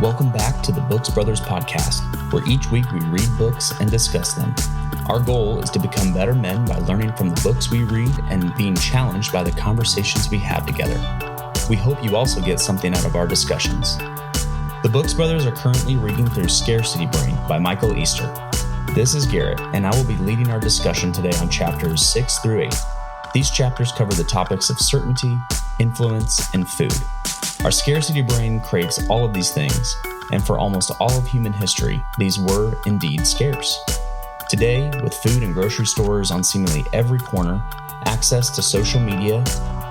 Welcome back to the Books Brothers podcast, where each week we read books and discuss them. Our goal is to become better men by learning from the books we read and being challenged by the conversations we have together. We hope you also get something out of our discussions. The Books Brothers are currently reading through Scarcity Brain by Michael Easter. This is Garrett, and I will be leading our discussion today on chapters 6 through 8. These chapters cover the topics of certainty, influence, and food. Our scarcity brain craves all of these things, and for almost all of human history, these were indeed scarce. Today, with food and grocery stores on seemingly every corner, access to social media,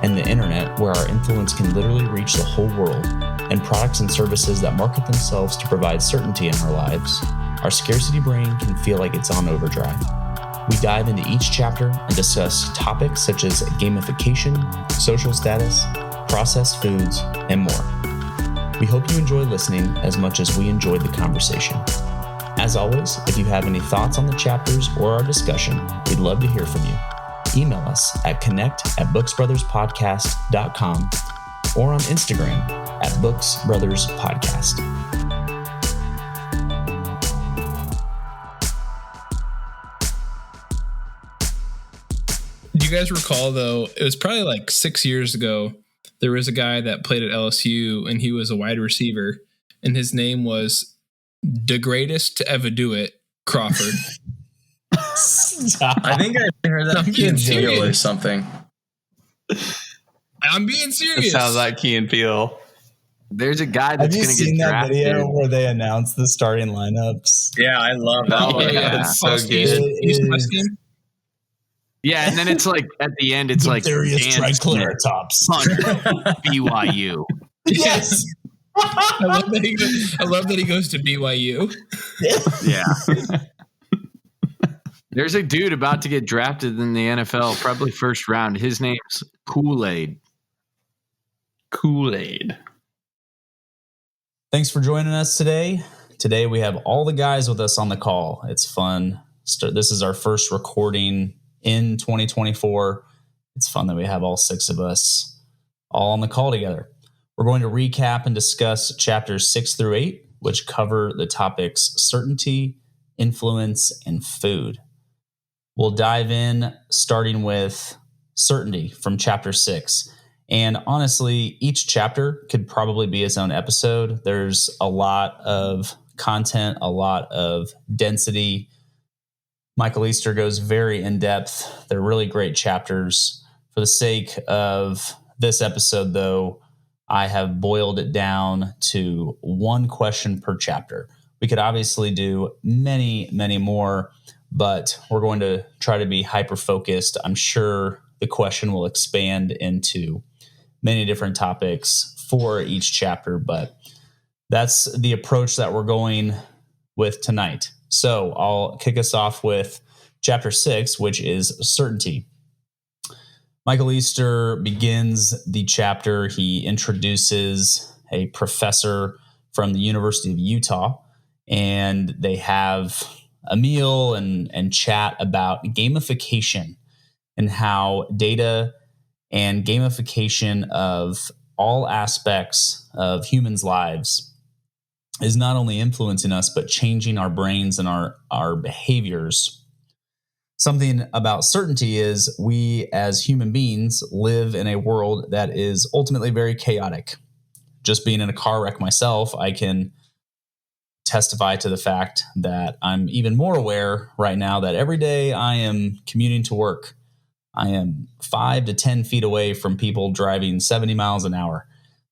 and the internet where our influence can literally reach the whole world, and products and services that market themselves to provide certainty in our lives, our scarcity brain can feel like it's on overdrive. We dive into each chapter and discuss topics such as gamification, social status, processed foods, and more. We hope you enjoy listening as much as we enjoyed the conversation. As always, if you have any thoughts on the chapters or our discussion, we'd love to hear from you. Email us at connect@booksbrotherspodcast.com or on Instagram at booksbrotherspodcast. Do you guys recall, though, it was probably like 6 years ago, there was a guy that played at LSU, and he was a wide receiver, and his name was the greatest to ever do it, Crawford. I think I heard that Key and Peele or something. I'm being serious. It sounds like Key and Peele. There's a guy that's going to get drafted. Have you seen that video where they announce the starting lineups? Yeah, I love that. Oh, yeah. It's so good. Yeah, and then it's like at the end, it's like Darius Triceratops. BYU. Yes. I love that he goes to BYU. Yeah. There's a dude about to get drafted in the NFL, probably first round. His name's Kool-Aid. Kool-Aid. Thanks for joining us today. Today we have all the guys with us on the call. It's fun. This is our first recording in 2024. It's fun that we have all 6 of us all on the call together. We're going to recap and discuss chapters 6 through 8, which cover the topics certainty, influence, and food. We'll dive in starting with certainty from chapter 6. And honestly, each chapter could probably be its own episode. There's a lot of content, a lot of density. Michael Easter goes very in-depth. They're really great chapters. For the sake of this episode, though, I have boiled it down to one question per chapter. We could obviously do many, many more, but we're going to try to be hyper-focused. I'm sure the question will expand into many different topics for each chapter, but that's the approach that we're going with tonight. So I'll kick us off with chapter 6, which is certainty. Michael Easter begins the chapter. He introduces a professor from the University of Utah, and they have a meal and chat about gamification and how data and gamification of all aspects of humans' lives is not only influencing us, but changing our brains and our behaviors. Something about certainty is we as human beings live in a world that is ultimately very chaotic. Just being in a car wreck myself, I can testify to the fact that I'm even more aware right now that every day I am commuting to work, I am 5 to 10 feet away from people driving 70 miles an hour.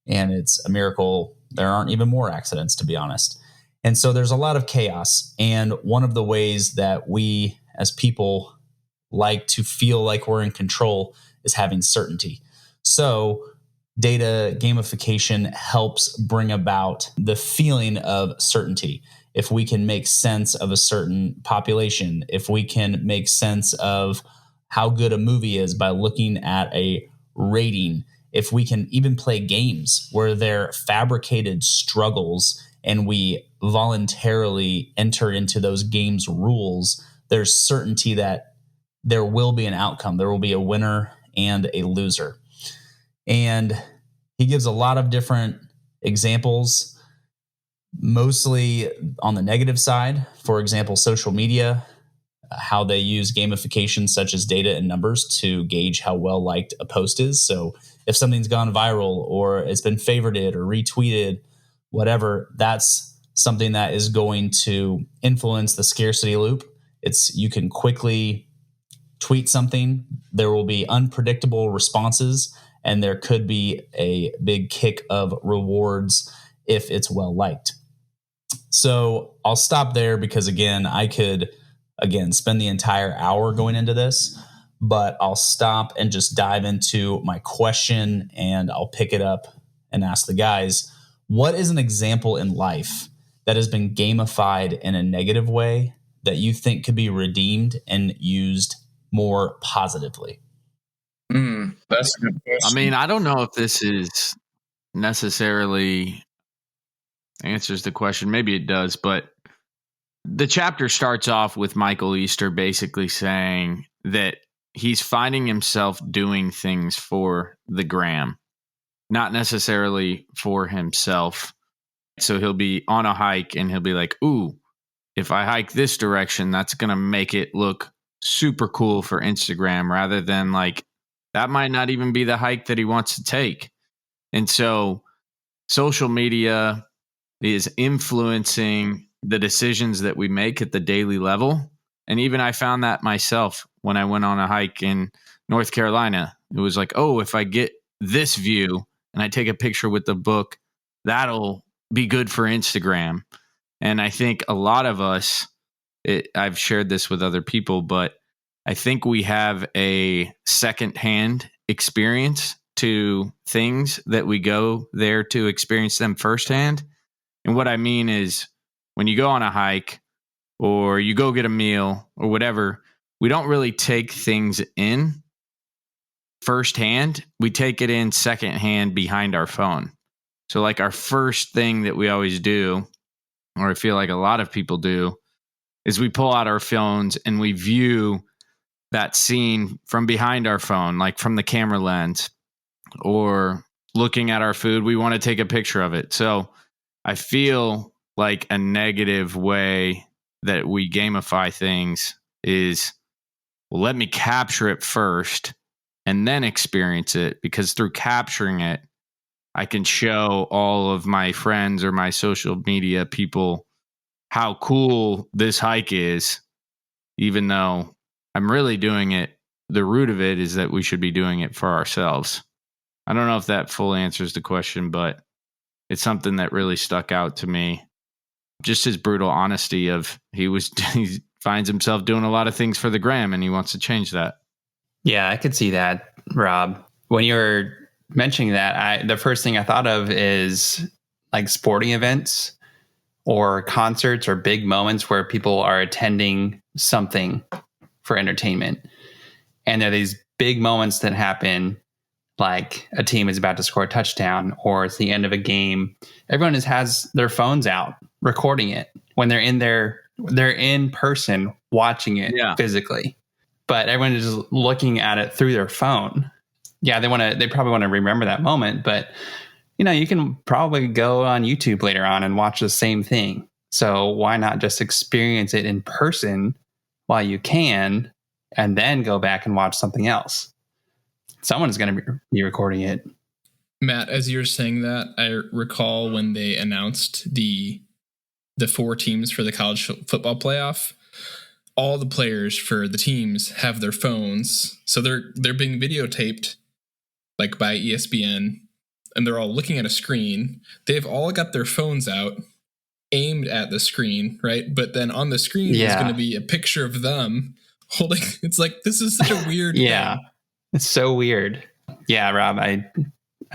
And it's a miracle there aren't even more accidents, to be honest. And so there's a lot of chaos. And one of the ways that we as people like to feel like we're in control is having certainty. So data gamification helps bring about the feeling of certainty. If we can make sense of a certain population, if we can make sense of how good a movie is by looking at a rating, if we can even play games where they're fabricated struggles and we voluntarily enter into those games' rules, there's certainty that there will be an outcome. There will be a winner and a loser. And he gives a lot of different examples. mostly on the negative side. For example, social media, how they use gamification such as data and numbers to gauge how well liked a post is. So if something's gone viral or it's been favorited or retweeted, whatever, that's something that is going to influence the scarcity loop. You can quickly tweet something, there will be unpredictable responses, and there could be a big kick of rewards if it's well liked. So I'll stop there because I could spend the entire hour going into this, but I'll stop and just dive into my question, and I'll pick it up and ask the guys, what is an example in life that has been gamified in a negative way that you think could be redeemed and used more positively? That's a good question. I mean, I don't know if this is necessarily answers the question. Maybe it does, but the chapter starts off with Michael Easter basically saying that he's finding himself doing things for the gram, not necessarily for himself. So he'll be on a hike and he'll be like, ooh, if I hike this direction, that's going to make it look super cool for Instagram, rather than like, that might not even be the hike that he wants to take. And so social media is influencing the decisions that we make at the daily level. And even I found that myself when I went on a hike in North Carolina. It was like, oh, if I get this view and I take a picture with the book, that'll be good for Instagram. And I think a lot of us, I've shared this with other people, but I think we have a secondhand experience to things that we go there to experience them firsthand. And what I mean is, when you go on a hike or you go get a meal or whatever, we don't really take things in firsthand. We take it in secondhand behind our phone. So like our first thing that we always do, or I feel like a lot of people do, is we pull out our phones and we view that scene from behind our phone, like from the camera lens, or looking at our food, we want to take a picture of it. So I feel like a negative way that we gamify things is, well, let me capture it first and then experience it, because through capturing it, I can show all of my friends or my social media people how cool this hike is, even though I'm really doing it. The root of it is that we should be doing it for ourselves. I don't know if that fully answers the question, but it's something that really stuck out to me. Just his brutal honesty of he finds himself doing a lot of things for the gram and he wants to change that. Yeah, I could see that, Rob. When you were mentioning that, the first thing I thought of is like sporting events or concerts or big moments where people are attending something for entertainment. And there are these big moments that happen, like a team is about to score a touchdown or it's the end of a game. Everyone has their phones out recording it when they're in person watching it physically. But everyone is just looking at it through their phone. Yeah, they probably want to remember that moment, but you can probably go on YouTube later on and watch the same thing. So why not just experience it in person while you can, and then go back and watch something else? Someone's going to be recording it. Matt, as you're saying that, I recall when they announced the 4 teams for the college football playoff. All the players for the teams have their phones, so they're being videotaped, like by ESPN, and they're all looking at a screen. They've all got their phones out, aimed at the screen, right? But then on the screen is going to be a picture of them holding. It's like, this is such a weird thing. It's so weird. Yeah, Rob, I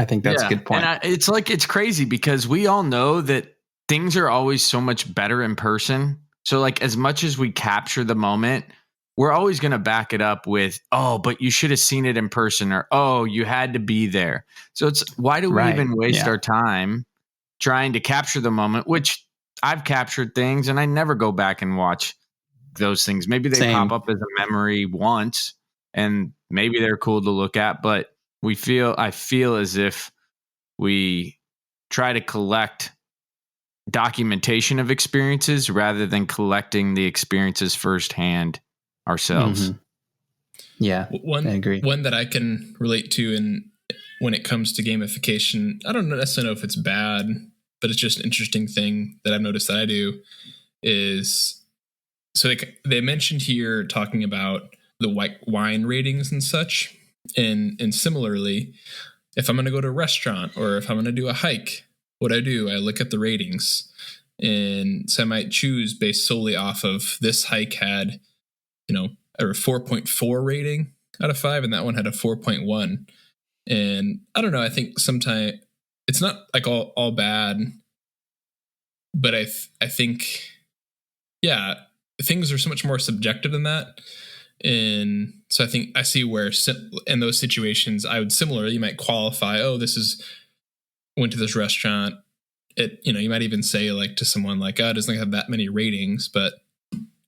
think that's a good point. And it's crazy because we all know that things are always so much better in person. So like, as much as we capture the moment, we're always going to back it up with, oh, but you should have seen it in person, or, oh, you had to be there. So it's, why do we even waste our time trying to capture the moment, which I've captured things and I never go back and watch those things. Maybe they pop up as a memory once and maybe they're cool to look at, but I feel as if we try to collect documentation of experiences rather than collecting the experiences firsthand ourselves. Mm-hmm. Yeah, I agree. One that I can relate to when it comes to gamification, I don't necessarily know if it's bad, but it's just an interesting thing that I've noticed that I do is, so they mentioned here talking about the wine ratings and such. And similarly, if I'm going to go to a restaurant or if I'm going to do a hike, what I do, I look at the ratings. And so I might choose based solely off of this hike had, a 4.4 rating out of 5, and that one had a 4.1. And I don't know, I think sometimes it's not like all bad, but I think, yeah, things are so much more subjective than that. And so I think I see where in those situations I would similarly, you might qualify, went to this restaurant. You might even say like to someone like, it doesn't have that many ratings, but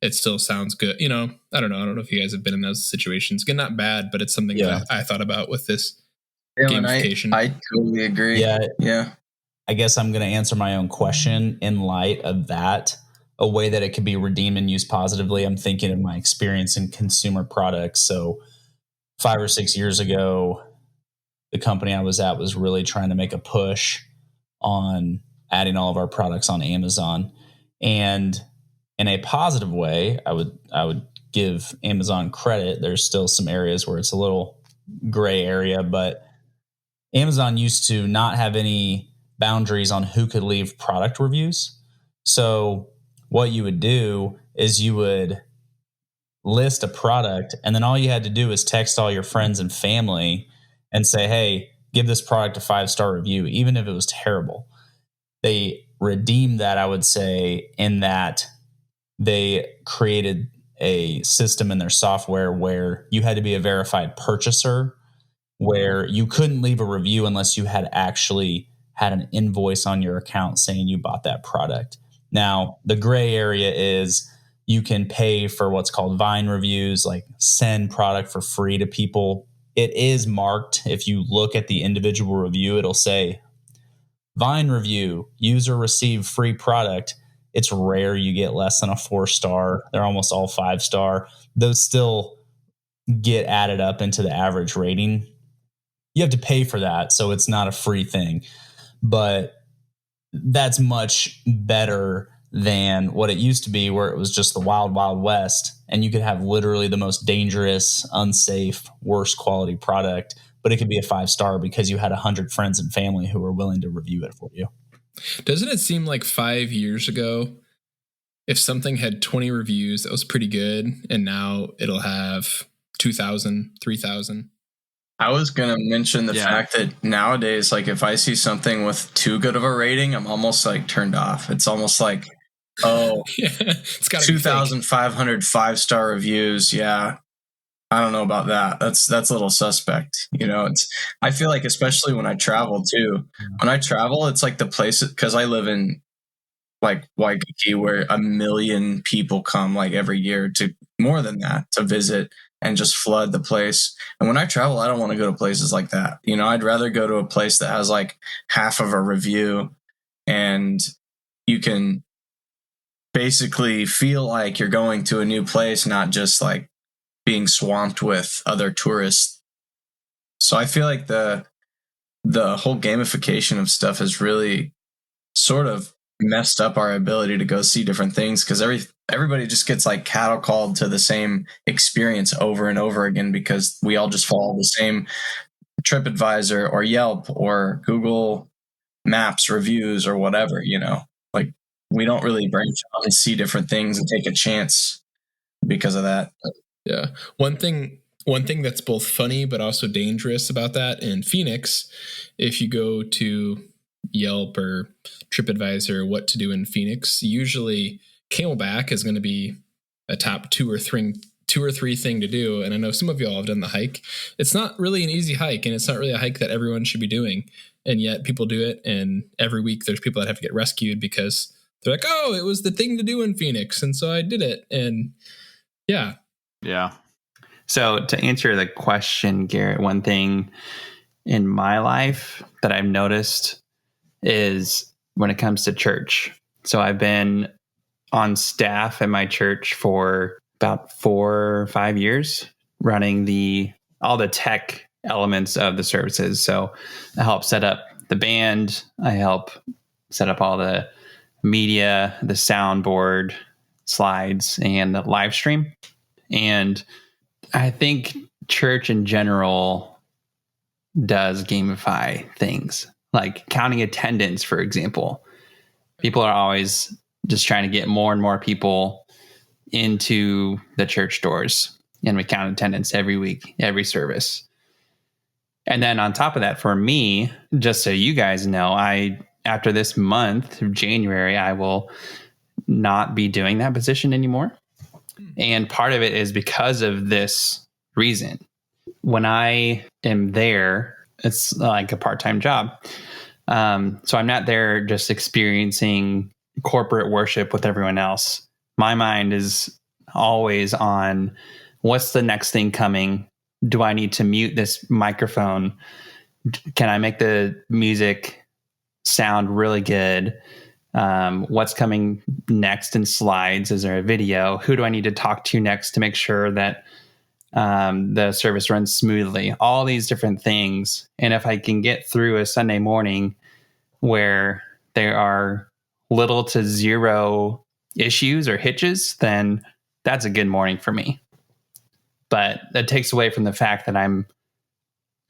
it still sounds good. I don't know. I don't know if you guys have been in those situations. Again, not bad, but it's something that I thought about with this gamification. I totally agree. Yeah. I guess I'm going to answer my own question in light of that. A way that it could be redeemed and used positively. I'm thinking of my experience in consumer products. So 5 or 6 years ago, the company I was at was really trying to make a push on adding all of our products on Amazon. And in a positive way, I would give Amazon credit. There's still some areas where it's a little gray area, but Amazon used to not have any boundaries on who could leave product reviews. So what you would do is you would list a product, and then all you had to do is text all your friends and family and say, hey, give this product a 5-star review, even if it was terrible. They redeemed that, I would say, in that they created a system in their software where you had to be a verified purchaser, where you couldn't leave a review unless you had actually had an invoice on your account saying you bought that product. Now, the gray area is you can pay for what's called Vine reviews, like send product for free to people. It is marked. If you look at the individual review, it'll say Vine review, user received free product. It's rare you get less than a 4-star. They're almost all 5-star. Those still get added up into the average rating. You have to pay for that, so it's not a free thing. But that's much better than what it used to be, where it was just the wild, wild west, and you could have literally the most dangerous, unsafe, worst quality product, but it could be a 5-star because you had 100 friends and family who were willing to review it for you. Doesn't it seem like 5 years ago, if something had 20 reviews, that was pretty good, and now it'll have 2,000, 3,000? I was going to mention the fact that nowadays, like if I see something with too good of a rating, I'm almost like turned off. It's almost like, it's got 2,500 5-star reviews. Yeah. I don't know about that. That's a little suspect. I feel like, especially when I travel too, it's like the place, because I live in like Waikiki, where 1 million people come like every year, to more than that, to visit and just flood the place. And when I travel, I don't want to go to places like that. I'd rather go to a place that has like half of a review, and you can basically feel like you're going to a new place, not just like being swamped with other tourists. So I feel like the whole gamification of stuff has really sort of messed up our ability to go see different things, because everybody just gets like cattle called to the same experience over and over again, because we all just follow the same TripAdvisor or Yelp or Google Maps reviews or whatever. Like we don't really branch out and see different things and take a chance because of that. Yeah. One thing that's both funny but also dangerous about that in Phoenix, if you go to Yelp or TripAdvisor, what to do in Phoenix, usually Camelback is going to be a top 2 or 3 thing to do. And I know some of y'all have done the hike. It's not really an easy hike, and it's not really a hike that everyone should be doing. And yet people do it. And every week there's people that have to get rescued because they're like, oh, it was the thing to do in Phoenix, and so I did it. And yeah. So to answer the question, Garrett, one thing in my life that I've noticed is when it comes to church, So I've been on staff at my church for about 4 or 5 years, running all the tech elements of the services. So I help set up the band. I help set up all the media, the soundboard, slides, and the live stream. And I think church in general does gamify things, like counting attendance, for example. People are always just trying to get more and more people into the church doors, and we count attendance every week, every service. And then on top of that, for me, just so you guys know, after this month of January, I will not be doing that position anymore. And part of it is because of this reason. When I am there, it's like a part-time job. So I'm not there just experiencing corporate worship with everyone else. My mind is always on what's the next thing coming? Do I need to mute this microphone? Can I make the music sound really good? What's coming next in slides? Is there a video? Who do I need to talk to next to make sure that the service runs smoothly? All these different things. And if I can get through a Sunday morning where there are little to zero issues or hitches, then that's a good morning for me. But that takes away from the fact that I'm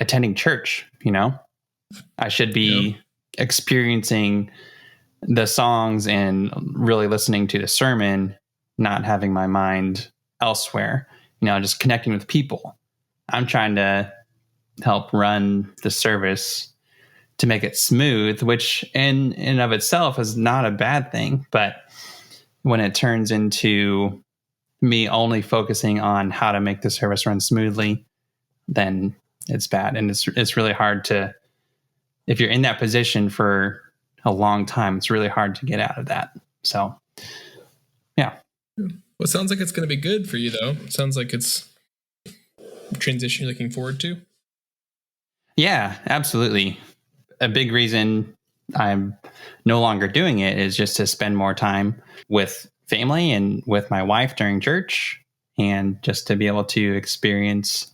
attending church, I should be experiencing the songs and really listening to the sermon, not having my mind elsewhere, just connecting with people. I'm trying to help run the service to make it smooth, which in and of itself is not a bad thing. But when it turns into me only focusing on how to make the service run smoothly, then it's bad. And it's really hard to, if you're in that position for a long time, it's really hard to get out of that. So, yeah. Well, it sounds like it's going to be good for you, though. It sounds like it's a transition you're looking forward to. Yeah, absolutely. A big reason I'm no longer doing it is just to spend more time with family and with my wife during church, and just to be able to experience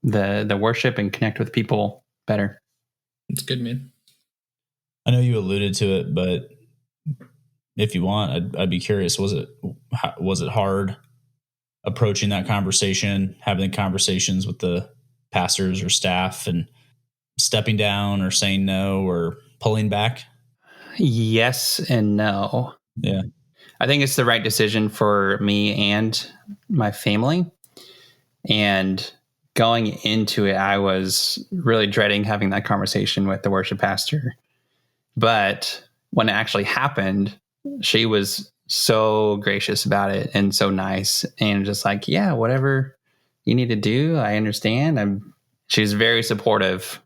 the worship and connect with people better. It's good, man. I know you alluded to it, but if you want, I'd be curious. Was it hard approaching that conversation, having conversations with the pastors or staff, and stepping down or saying no or pulling back? Yes and no. Yeah. I think it's the right decision for me and my family. And going into it, I was really dreading having that conversation with the worship pastor. But when it actually happened, she was so gracious about it and so nice, and just like, yeah, whatever you need to do, I understand. She was very supportive.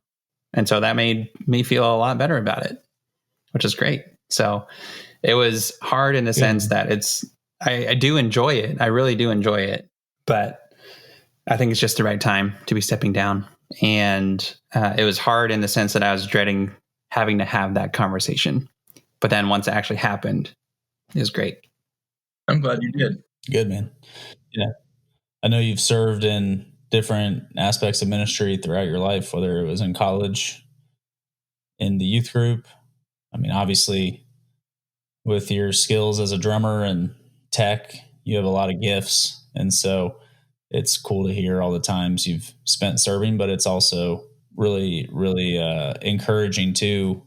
And so that made me feel a lot better about it, which is great. So it was hard in the sense that I do enjoy it. I really do enjoy it. But I think it's just the right time to be stepping down. And it was hard in the sense that I was dreading having to have that conversation. But then once it actually happened, it was great. I'm glad you did. Good, man. Yeah. I know you've served in different aspects of ministry throughout your life, whether it was in college, in the youth group. I mean, obviously, with your skills as a drummer and tech, you have a lot of gifts. And so it's cool to hear all the times you've spent serving, but it's also really, really encouraging to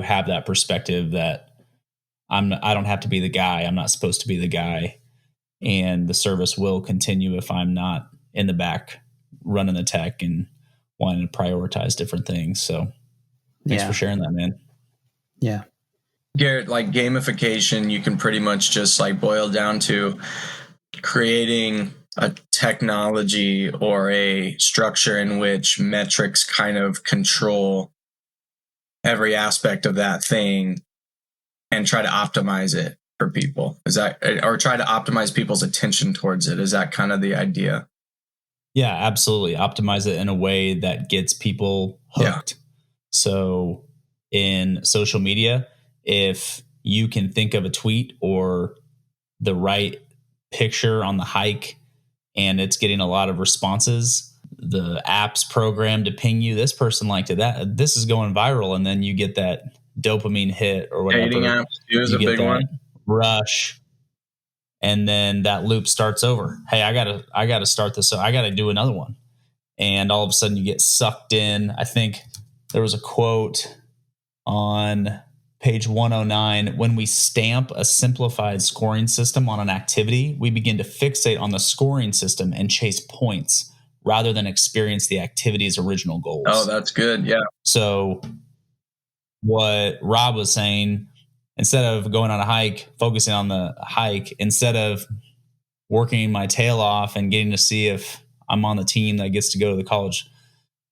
have that perspective that I don't have to be the guy. I'm not supposed to be the guy. And the service will continue if I'm not in the back running the tech and wanting to prioritize different things. So thanks for sharing that, man. Yeah. Garrett, like gamification, you can pretty much just like boil down to creating a technology or a structure in which metrics kind of control every aspect of that thing and try to optimize it for people. Is that, or try to optimize people's attention towards it? Is that kind of the idea? Yeah, absolutely. Optimize it in a way that gets people hooked. Yeah. So in social media, if you can think of a tweet or the right picture on the hike and it's getting a lot of responses, the app's programmed to ping you, this person liked it, that this is going viral, and then you get that dopamine hit or whatever. Dating apps too is a big one. Rush, and then that loop starts over. Hey, I gotta start this. So I gotta do another one, and all of a sudden you get sucked in. I think there was a quote on page 109. When we stamp a simplified scoring system on an activity, we begin to fixate on the scoring system and chase points rather than experience the activity's original goals. Oh, that's good. Yeah. So what Rob was saying, instead of going on a hike, focusing on the hike, instead of working my tail off and getting to see if I'm on the team that gets to go to the college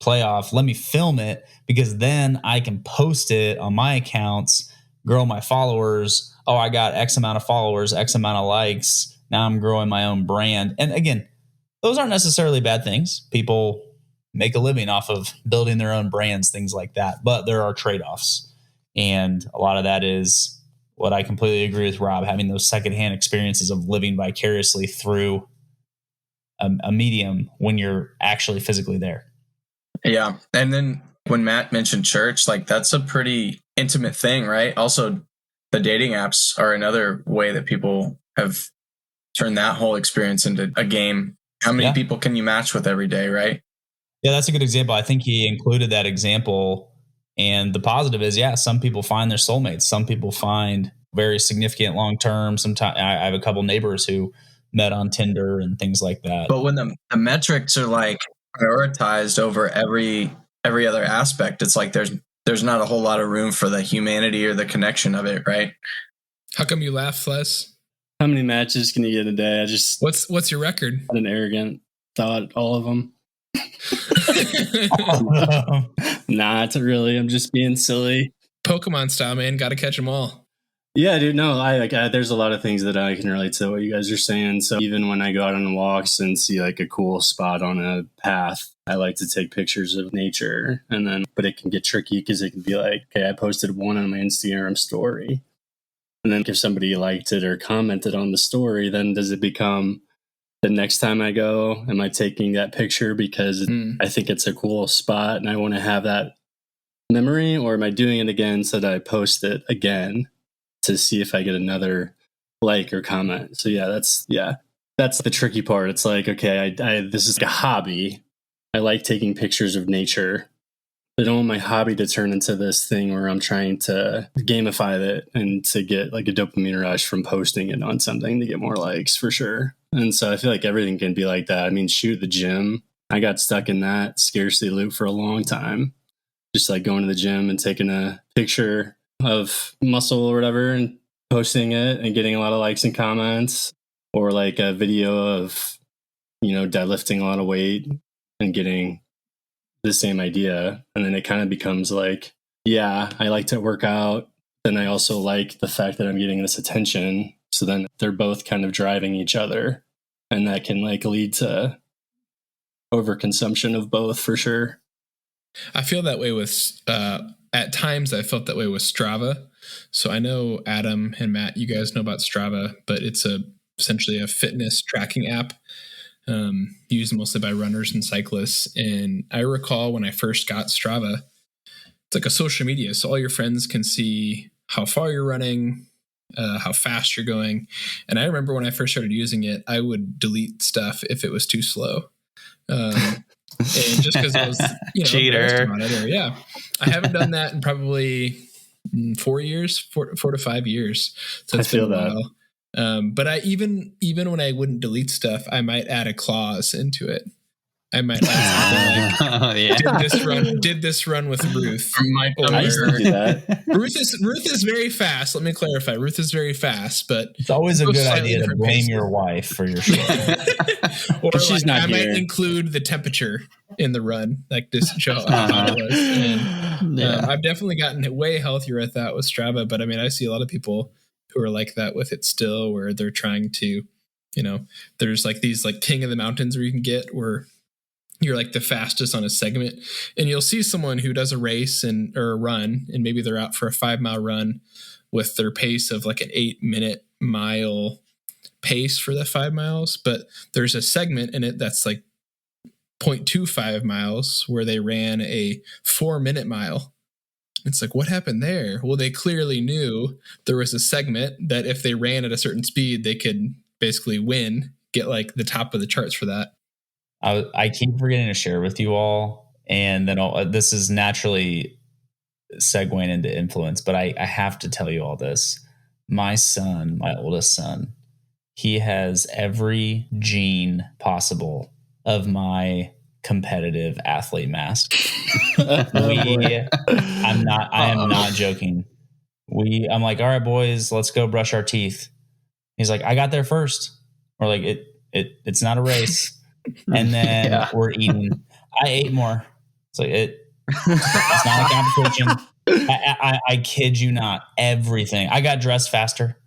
playoff, let me film it, because then I can post it on my accounts, grow my followers. Oh, I got X amount of followers, X amount of likes. Now I'm growing my own brand. And again, those aren't necessarily bad things. People make a living off of building their own brands, things like that. But there are trade-offs. And a lot of that is what I completely agree with Rob, having those secondhand experiences of living vicariously through a medium when you're actually physically there. Yeah. And then when Matt mentioned church, like that's a pretty intimate thing, right? Also, the dating apps are another way that people have turned that whole experience into a game. How many people can you match with every day, right? Yeah, that's a good example. I think he included that example. And the positive is, some people find their soulmates. Some people find very significant long-term. Sometimes I have a couple neighbors who met on Tinder and things like that. But when the metrics are like prioritized over every other aspect, it's like there's not a whole lot of room for the humanity or the connection of it, right? How come you laugh, Les? How many matches can you get a day? What's your record? An arrogant thought, all of them. Nah, it's really. I'm just being silly. Pokemon style, man. Got to catch them all. Yeah, dude. No, I there's a lot of things that I can relate to what you guys are saying. So even when I go out on walks and see like a cool spot on a path, I like to take pictures of nature. But it can get tricky because it can be like, okay, I posted one on my Instagram story, and then if somebody liked it or commented on the story, then does it become the next time I go, am I taking that picture because I think it's a cool spot and I want to have that memory, or am I doing it again so that I post it again to see if I get another like or comment? So that's the tricky part. It's like, okay, I this is like a hobby. I like taking pictures of nature. I don't want my hobby to turn into this thing where I'm trying to gamify it and to get like a dopamine rush from posting it on something to get more likes, for sure. And so I feel like everything can be like that. I mean, shoot, the gym, I got stuck in that scarcity loop for a long time. Just like going to the gym and taking a picture of muscle or whatever and posting it and getting a lot of likes and comments, or like a video of, deadlifting a lot of weight and getting the same idea. And then it kind of becomes like, I like to work out. Then I also like the fact that I'm getting this attention. So then they're both kind of driving each other, and that can like lead to overconsumption of both, for sure. I feel that way with, at times I felt that way with Strava. So I know Adam and Matt, you guys know about Strava, but it's essentially a fitness tracking app used mostly by runners and cyclists. And I recall when I first got Strava, it's like a social media. So all your friends can see how far you're running, how fast you're going. And I remember when I first started using it, I would delete stuff if it was too slow. And just because it was, cheater. I haven't done that in probably 4 years, 4 to 5 years. So it's I feel been a that. while. But I even when I wouldn't delete stuff, I might add a clause into it. I might add something like, did this run with Ruth? I used to do that. Ruth is very fast. Let me clarify. Ruth is very fast, but it's always a good idea to blame your wife for your shit. Or she's not I here. might include the temperature in the run, like this show how hot it was. And I've definitely gotten way healthier at that with Strava. But I mean, I see a lot of people who are like that with it still, where they're trying to, there's like these like king of the mountains where you can get where you're like the fastest on a segment, and you'll see someone who does a race or a run, and maybe they're out for a 5 mile run with their pace of like an 8-minute mile pace for the 5 miles. But there's a segment in it that's like 0.25 miles where they ran a 4-minute mile. It's like, what happened there? Well, they clearly knew there was a segment that if they ran at a certain speed, they could basically win, get like the top of the charts for that. I keep forgetting to share with you all, and then this is naturally segueing into influence, but I have to tell you all this. My son, my oldest son, he has every gene possible of my competitive athlete mask. I am not joking. I'm like, all right, boys, let's go brush our teeth. He's like, I got there first. We're like, it's not a race. And then we're eating. I ate more. It's like it's not a competition. I kid you not. Everything. I got dressed faster.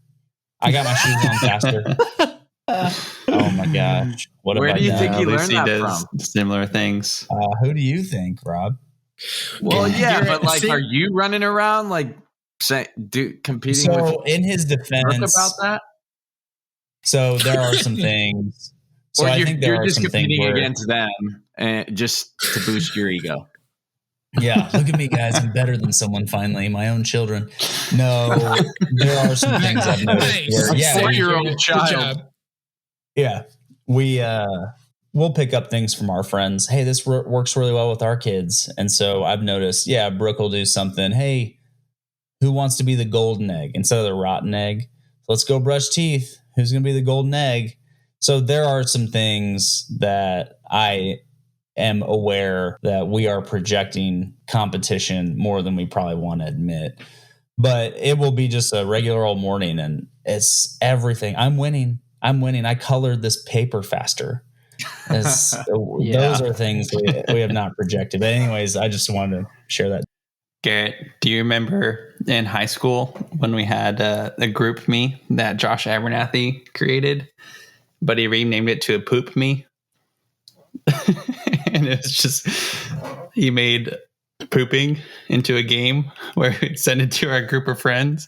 I got my shoes on faster. Oh my gosh! Where do you think he learned that from? Similar things. Who do you think, Rob? Well, yeah, but like, are you running around like competing? So, in his defense, about that. So there are some things. So I think there are some things competing against them, and just to boost your ego. Yeah, look at me, guys. I'm better than someone finally. My own children. No, there are some things I've noticed. Where, yeah, 4-year-old child. Yeah, we'll pick up things from our friends. Hey, this works really well with our kids. And so I've noticed, Brooke will do something. Hey, who wants to be the golden egg instead of the rotten egg? Let's go brush teeth. Who's going to be the golden egg? So there are some things that I am aware that we are projecting competition more than we probably want to admit. But it will be just a regular old morning, and it's everything. I'm winning. I colored this paper faster. Those are things we have not projected. But anyways, I just wanted to share that. Garrett, do you remember in high school when we had a group me that Josh Abernathy created, but he renamed it to a poop me? And it's just, he made pooping into a game where we'd send it to our group of friends,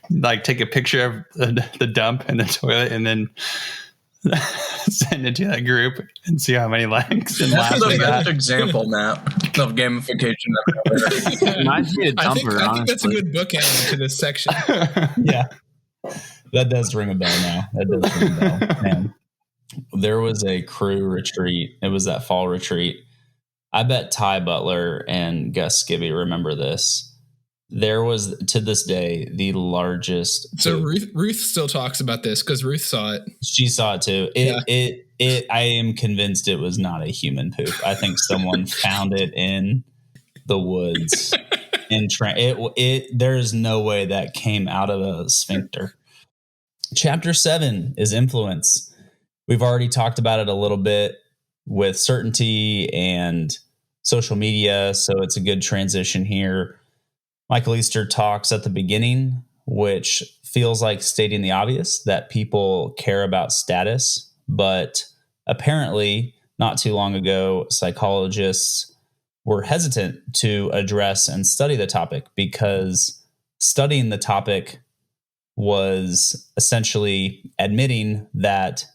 like take a picture of the dump and the toilet, and then send it to that group and see how many likes and laughs. That's the best example, Matt, of gamification. I think that's a good bookend to this section. Yeah, that does ring a bell now. Man, there was a crew retreat. It was that fall retreat. I bet Ty Butler and Gus Skibby remember this. There was, to this day, the largest. So Ruth still talks about this because Ruth saw it. She saw it too. I am convinced it was not a human poop. I think someone found it in the woods. There is no way that came out of a sphincter. Chapter 7 is influence. We've already talked about it a little bit with certainty and social media, so it's a good transition here. Michael Easter talks at the beginning, which feels like stating the obvious, that people care about status. But apparently, not too long ago, psychologists were hesitant to address and study the topic because studying the topic was essentially admitting that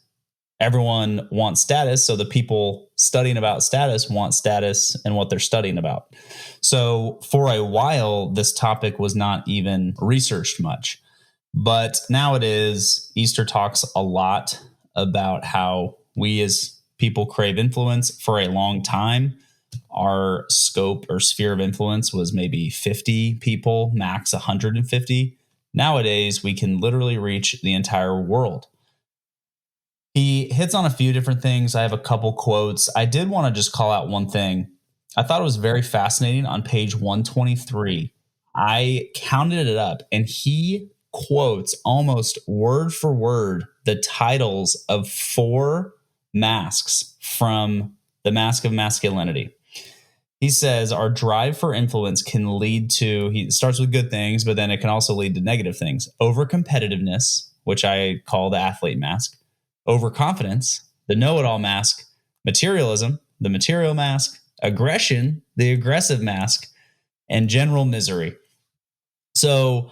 everyone wants status. So the people studying about status want status and what they're studying about. So for a while, this topic was not even researched much. But now it is. Easter talks a lot about how we as people crave influence. For a long time, our scope or sphere of influence was maybe 50 people, max 150. Nowadays, we can literally reach the entire world. He hits on a few different things. I have a couple quotes. I did want to just call out one thing. I thought it was very fascinating on page 123. I counted it up, and he quotes almost word for word the titles of 4 masks from the Mask of Masculinity. He says our drive for influence can lead to, he starts with good things, but then it can also lead to negative things. Over-competitiveness, which I call the athlete mask. Overconfidence, the know-it-all mask. Materialism, the material mask. Aggression, the aggressive mask. And general misery. So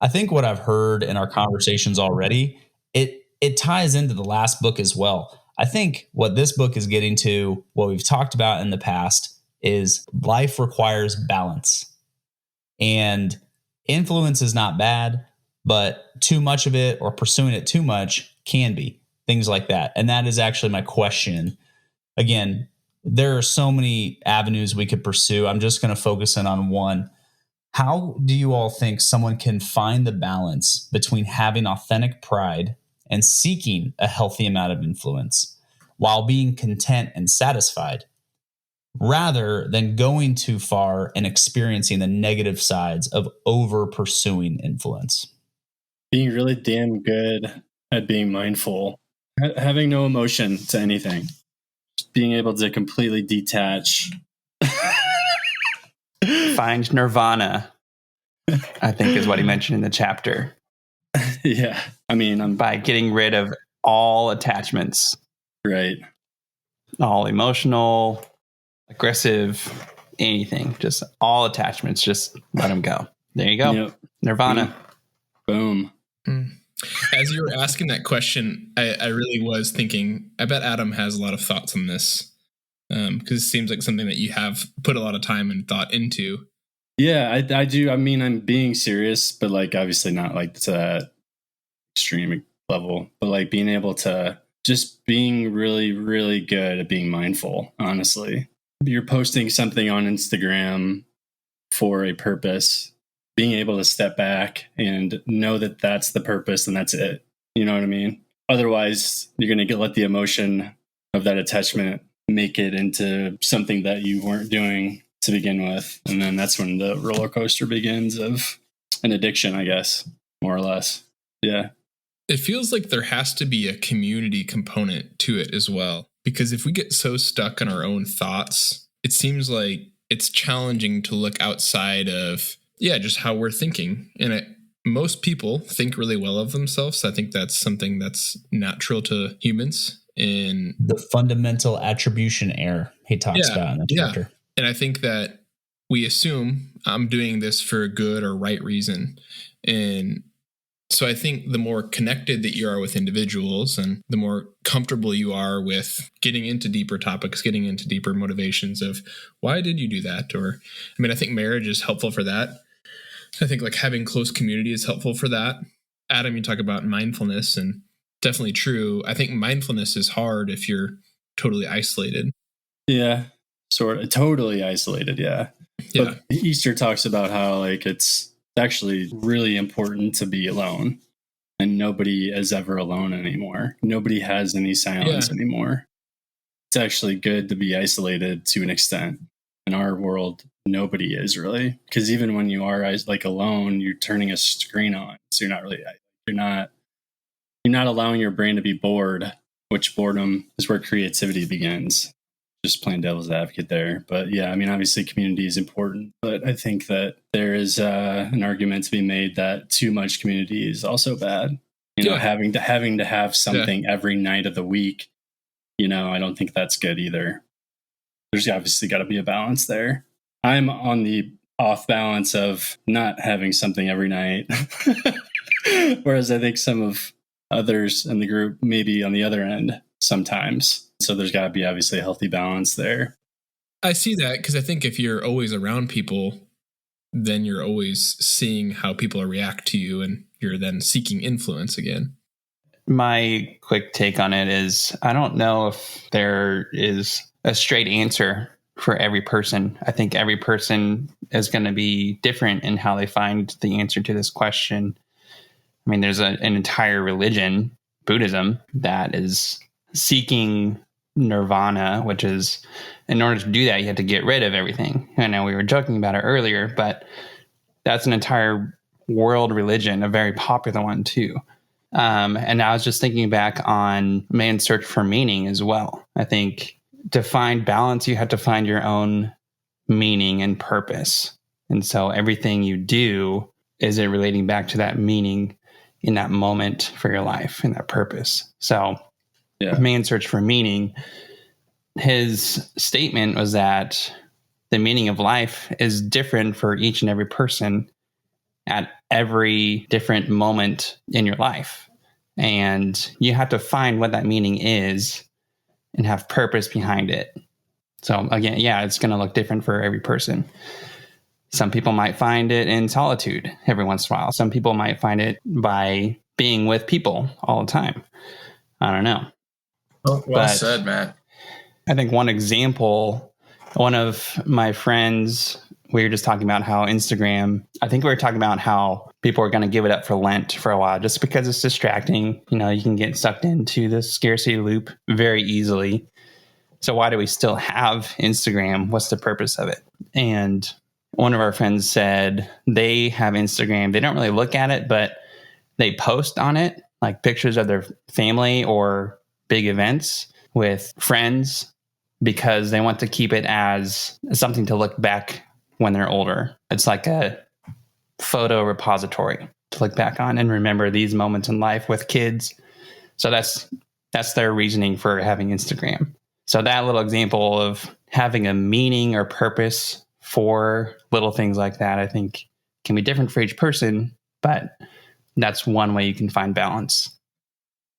I think what I've heard in our conversations already, it ties into the last book as well. I think what this book is getting to, what we've talked about in the past, is life requires balance. And influence is not bad, but too much of it or pursuing it too much can be. Things like that. And that is actually my question. Again, there are so many avenues we could pursue. I'm just going to focus in on one. How do you all think someone can find the balance between having authentic pride and seeking a healthy amount of influence while being content and satisfied, rather than going too far and experiencing the negative sides of over pursuing influence? Being really damn good at being mindful, having no emotion to anything, just being able to completely detach. Find nirvana, I think is what he mentioned in the chapter. Yeah. I mean, I'm by getting rid of all attachments. Right. All emotional, aggressive, anything. Just all attachments. Just let them go. There you go. Yep. Nirvana. Boom. As you were asking that question, I really was thinking, I bet Adam has a lot of thoughts on this. Because it seems like something that you have put a lot of time and thought into. Yeah, I do. I mean, I'm being serious, but like obviously not like to that extreme level, but like being able to just being really, really good at being mindful. Honestly, you're posting something on Instagram for a purpose, being able to step back and know that that's the purpose and that's it. You know what I mean? Otherwise, you're going to let the emotion of that attachment make it into something that you weren't doing to begin with. And then that's when the roller coaster begins of an addiction, I guess, more or less. Yeah. It feels like there has to be a community component to it as well. Because if we get so stuck in our own thoughts, it seems like it's challenging to look outside of, just how we're thinking. And most people think really well of themselves. I think that's something that's natural to humans. In the fundamental attribution error he talks about in the chapter. And I think that we assume I'm doing this for a good or right reason. And so I think the more connected that you are with individuals and the more comfortable you are with getting into deeper topics, getting into deeper motivations of why did you do that? Or, I mean, I think marriage is helpful for that. I think like having close community is helpful for that. Adam, you talk about mindfulness, and definitely true. I think mindfulness is hard if you're totally isolated. Yeah, sort of totally isolated. Yeah. But Easter talks about how like it's actually really important to be alone, and nobody is ever alone anymore. Nobody has any silence anymore. It's actually good to be isolated to an extent. In our world, nobody is really, because even when you are like alone, you're turning a screen on, so you're not allowing your brain to be bored, which boredom is where creativity begins. Just playing devil's advocate there. But yeah, I mean, obviously community is important, but I think that there is an argument to be made that too much community is also bad. You know, having to have something every night of the week, I don't think that's good either. There's obviously got to be a balance there. I'm on the off balance of not having something every night. Whereas I think some of others in the group may be on the other end sometimes. So there's got to be obviously a healthy balance there. I see that because I think if you're always around people, then you're always seeing how people react to you, and you're then seeking influence again. My quick take on it is I don't know if there is a straight answer for every person. I think every person is going to be different in how they find the answer to this question. I mean, there's an entire religion, Buddhism, that is seeking nirvana, which is, in order to do that, you have to get rid of everything. I know we were joking about it earlier, but that's an entire world religion, a very popular one too. And I was just thinking back on Man's Search for Meaning as well. I think to find balance, you have to find your own meaning and purpose. And so everything you do, is it relating back to that meaning in that moment for your life and that purpose? So Man's Search for Meaning, his statement was that the meaning of life is different for each and every person. at every different moment in your life. And you have to find what that meaning is and have purpose behind it. So again, yeah, it's going to look different for every person. Some people might find it in solitude every once in a while. Some people might find it by being with people all the time. I don't know. Well said, Matt. I think one example, one of my friends, we were just talking about how Instagram, I think we were talking about how people are going to give it up for Lent for a while just because it's distracting. You know, you can get sucked into the scarcity loop very easily. So why do we still have Instagram? What's the purpose of it? And one of our friends said they have Instagram. They don't really look at it, but they post on it, like pictures of their family or big events with friends, because they want to keep it as something to look back when they're older. It's like a photo repository to look back on and remember these moments in life with kids. So that's their reasoning for having Instagram. So that little example of having a meaning or purpose for little things like that, I think can be different for each person, but that's one way you can find balance.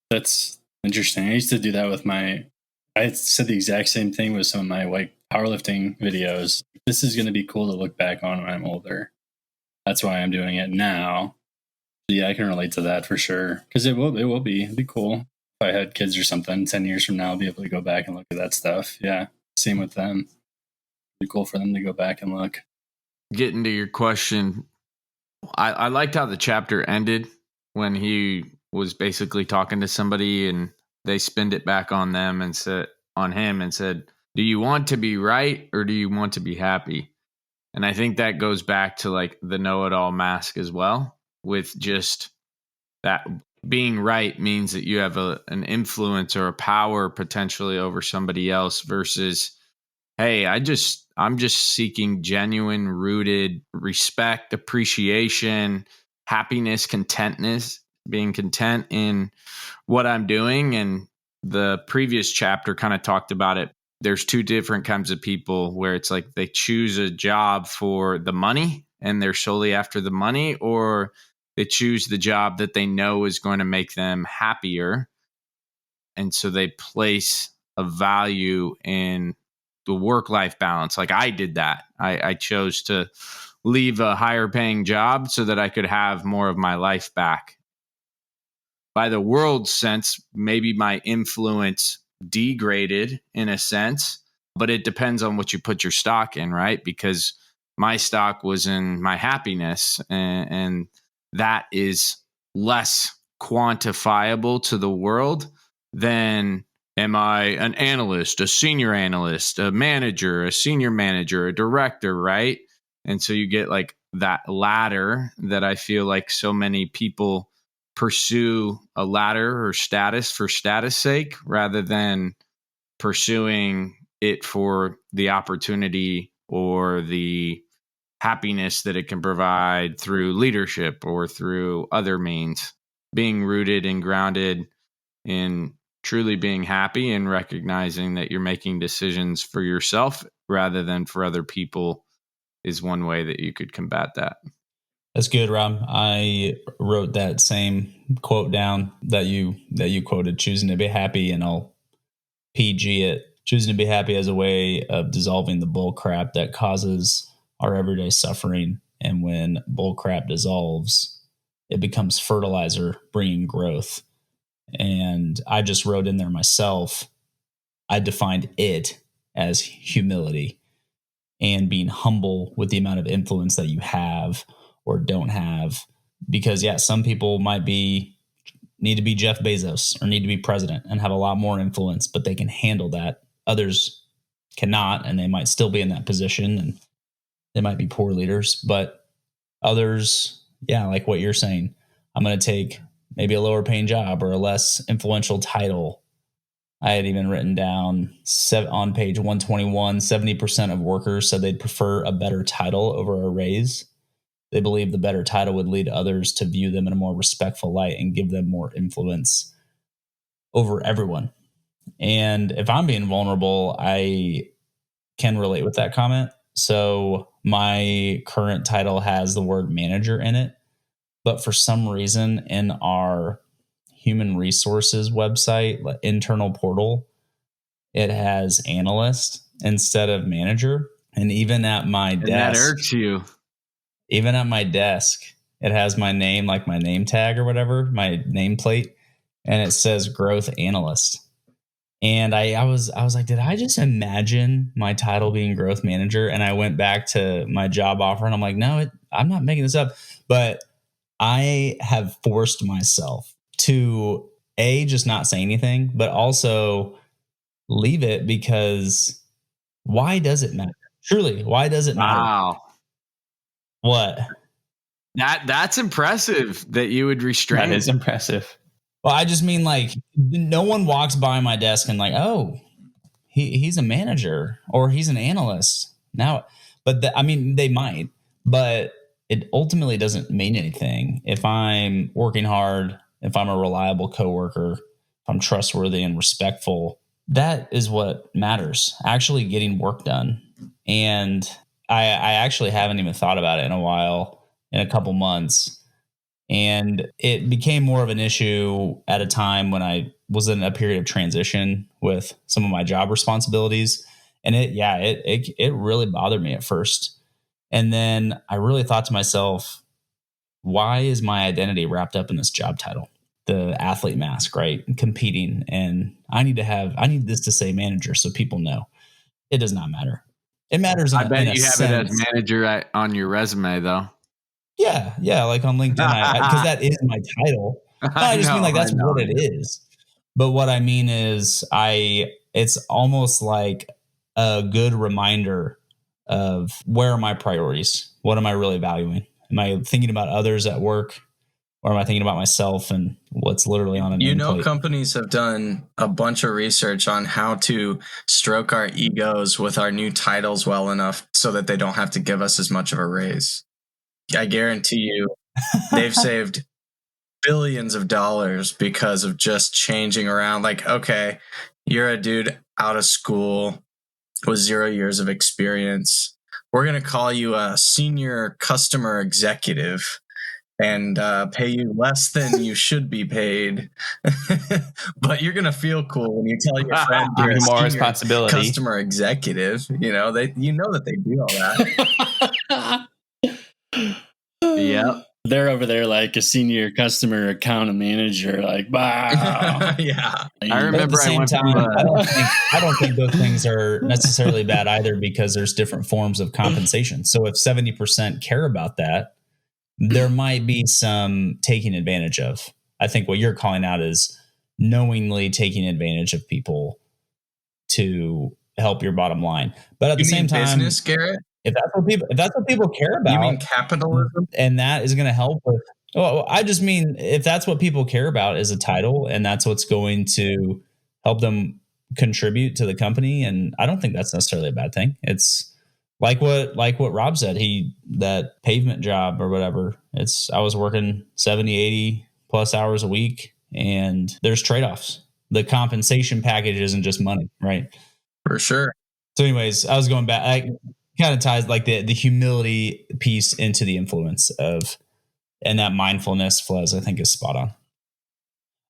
That's interesting. I used to do that with I said the exact same thing with some of my like powerlifting videos. This is going to be cool to look back on when I'm older. That's why I'm doing it now. Yeah, I can relate to that for sure. Because it'd be cool. If I had kids or something 10 years from now, I'll be able to go back and look at that stuff. Yeah. Same with them. It'd be cool for them to go back and look. Getting to your question, I liked how the chapter ended when he was basically talking to somebody and they spinned it back on them and said, do you want to be right or do you want to be happy? And I think that goes back to like the know-it-all mask as well, with just that being right means that you have an influence or a power potentially over somebody else versus, hey, I'm just seeking genuine, rooted respect, appreciation, happiness, contentness, being content in what I'm doing. And the previous chapter kind of talked about it. There's two different kinds of people where it's like they choose a job for the money and they're solely after the money, or they choose the job that they know is going to make them happier. And so they place a value in the work-life balance. Like I did that. I chose to leave a higher paying job so that I could have more of my life back. By the world's sense, maybe my influence degraded in a sense, but it depends on what you put your stock in, right? Because my stock was in my happiness, and that is less quantifiable to the world than am I an analyst, a senior analyst, a manager, a senior manager, a director, right? And so you get like that ladder that I feel like so many people pursue a ladder or status for status sake rather than pursuing it for the opportunity or the happiness that it can provide through leadership or through other means. Being rooted and grounded in truly being happy and recognizing that you're making decisions for yourself rather than for other people is one way that you could combat that. That's good, Rob. I wrote that same quote down that you quoted, choosing to be happy, and I'll PG it. Choosing to be happy as a way of dissolving the bull crap that causes our everyday suffering. And when bull crap dissolves, it becomes fertilizer, bringing growth. And I just wrote in there myself, I defined it as humility and being humble with the amount of influence that you have or don't have. Because some people might need to be Jeff Bezos or need to be president and have a lot more influence, but they can handle that. Others cannot, and they might still be in that position, and they might be poor leaders. But others, like what you're saying, I'm going to take maybe a lower paying job or a less influential title. I had even written down on page 121, 70% of workers said they'd prefer a better title over a raise. They believe the better title would lead others to view them in a more respectful light and give them more influence over everyone. And if I'm being vulnerable, I can relate with that comment. So my current title has the word manager in it. But for some reason in our human resources website, like internal portal, it has analyst instead of manager. And even at my desk, that irks you. Even at my desk, it has my name, like my name tag or whatever, my nameplate, and it says growth analyst. And I was like, did I just imagine my title being growth manager? And I went back to my job offer and I'm like, no, I'm not making this up. But I have forced myself to just not say anything, but also leave it, because why does it matter? Truly, why does it matter? Wow. What? That's impressive that you would restrain. That is impressive. Well, I just mean, like, no one walks by my desk and like, oh, he's a manager or he's an analyst now. But I mean, they might, but it ultimately doesn't mean anything. If I'm working hard, if I'm a reliable coworker, if I'm trustworthy and respectful, that is what matters. Actually getting work done. And I actually haven't even thought about it in a while, in a couple months. And it became more of an issue at a time when I was in a period of transition with some of my job responsibilities. And it really bothered me at first. And then I really thought to myself, why is my identity wrapped up in this job title? The athlete mask, right? Competing. And I need this to say manager so people know. It does not matter. It matters. I bet you have it as manager on your resume, though. Yeah, like on LinkedIn, because that is my title. No, I just mean, like, that's what it is. But what I mean is, it's almost like a good reminder of where are my priorities? What am I really valuing? Am I thinking about others at work, or am I thinking about myself and what's literally on a nameplate? Companies have done a bunch of research on how to stroke our egos with our new titles well enough so that they don't have to give us as much of a raise. I guarantee you they've saved billions of dollars because of just changing around. Like, okay, you're a dude out of school with 0 years of experience. We're going to call you a senior customer executive and pay you less than you should be paid. But you're going to feel cool when you tell your friend you're a more senior responsibility customer executive. That they do all that. Yep. They're over there like a senior customer account manager, like, wow. Yeah. I remember I don't think those things are necessarily bad either, because there's different forms of compensation. So if 70% care about that, there might be some taking advantage of. I think what you're calling out is knowingly taking advantage of people to help your bottom line. But at the same time, business, Garrett? If that's what people care about, you mean capitalism, and that is going to help with. Well, I just mean, if that's what people care about is a title, and that's what's going to help them contribute to the company, and I don't think that's necessarily a bad thing. It's like what Rob said. That pavement job or whatever. I was working 70, 80 plus hours a week, and there's trade-offs. The compensation package isn't just money, right? For sure. So anyways, I was going back. Kind of ties like the humility piece into the influence of, and that mindfulness, Flez, I think, is spot on.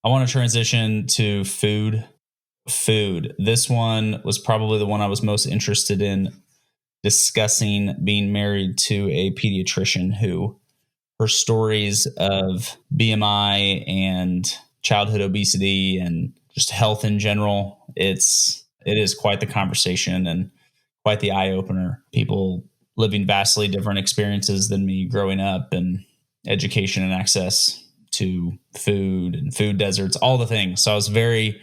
I want to transition to food. This one was probably the one I was most interested in discussing, being married to a pediatrician who, her stories of BMI and childhood obesity and just health in general, it is quite the conversation and quite the eye opener. People living vastly different experiences than me growing up, and education and access to food and food deserts, all the things. So I was very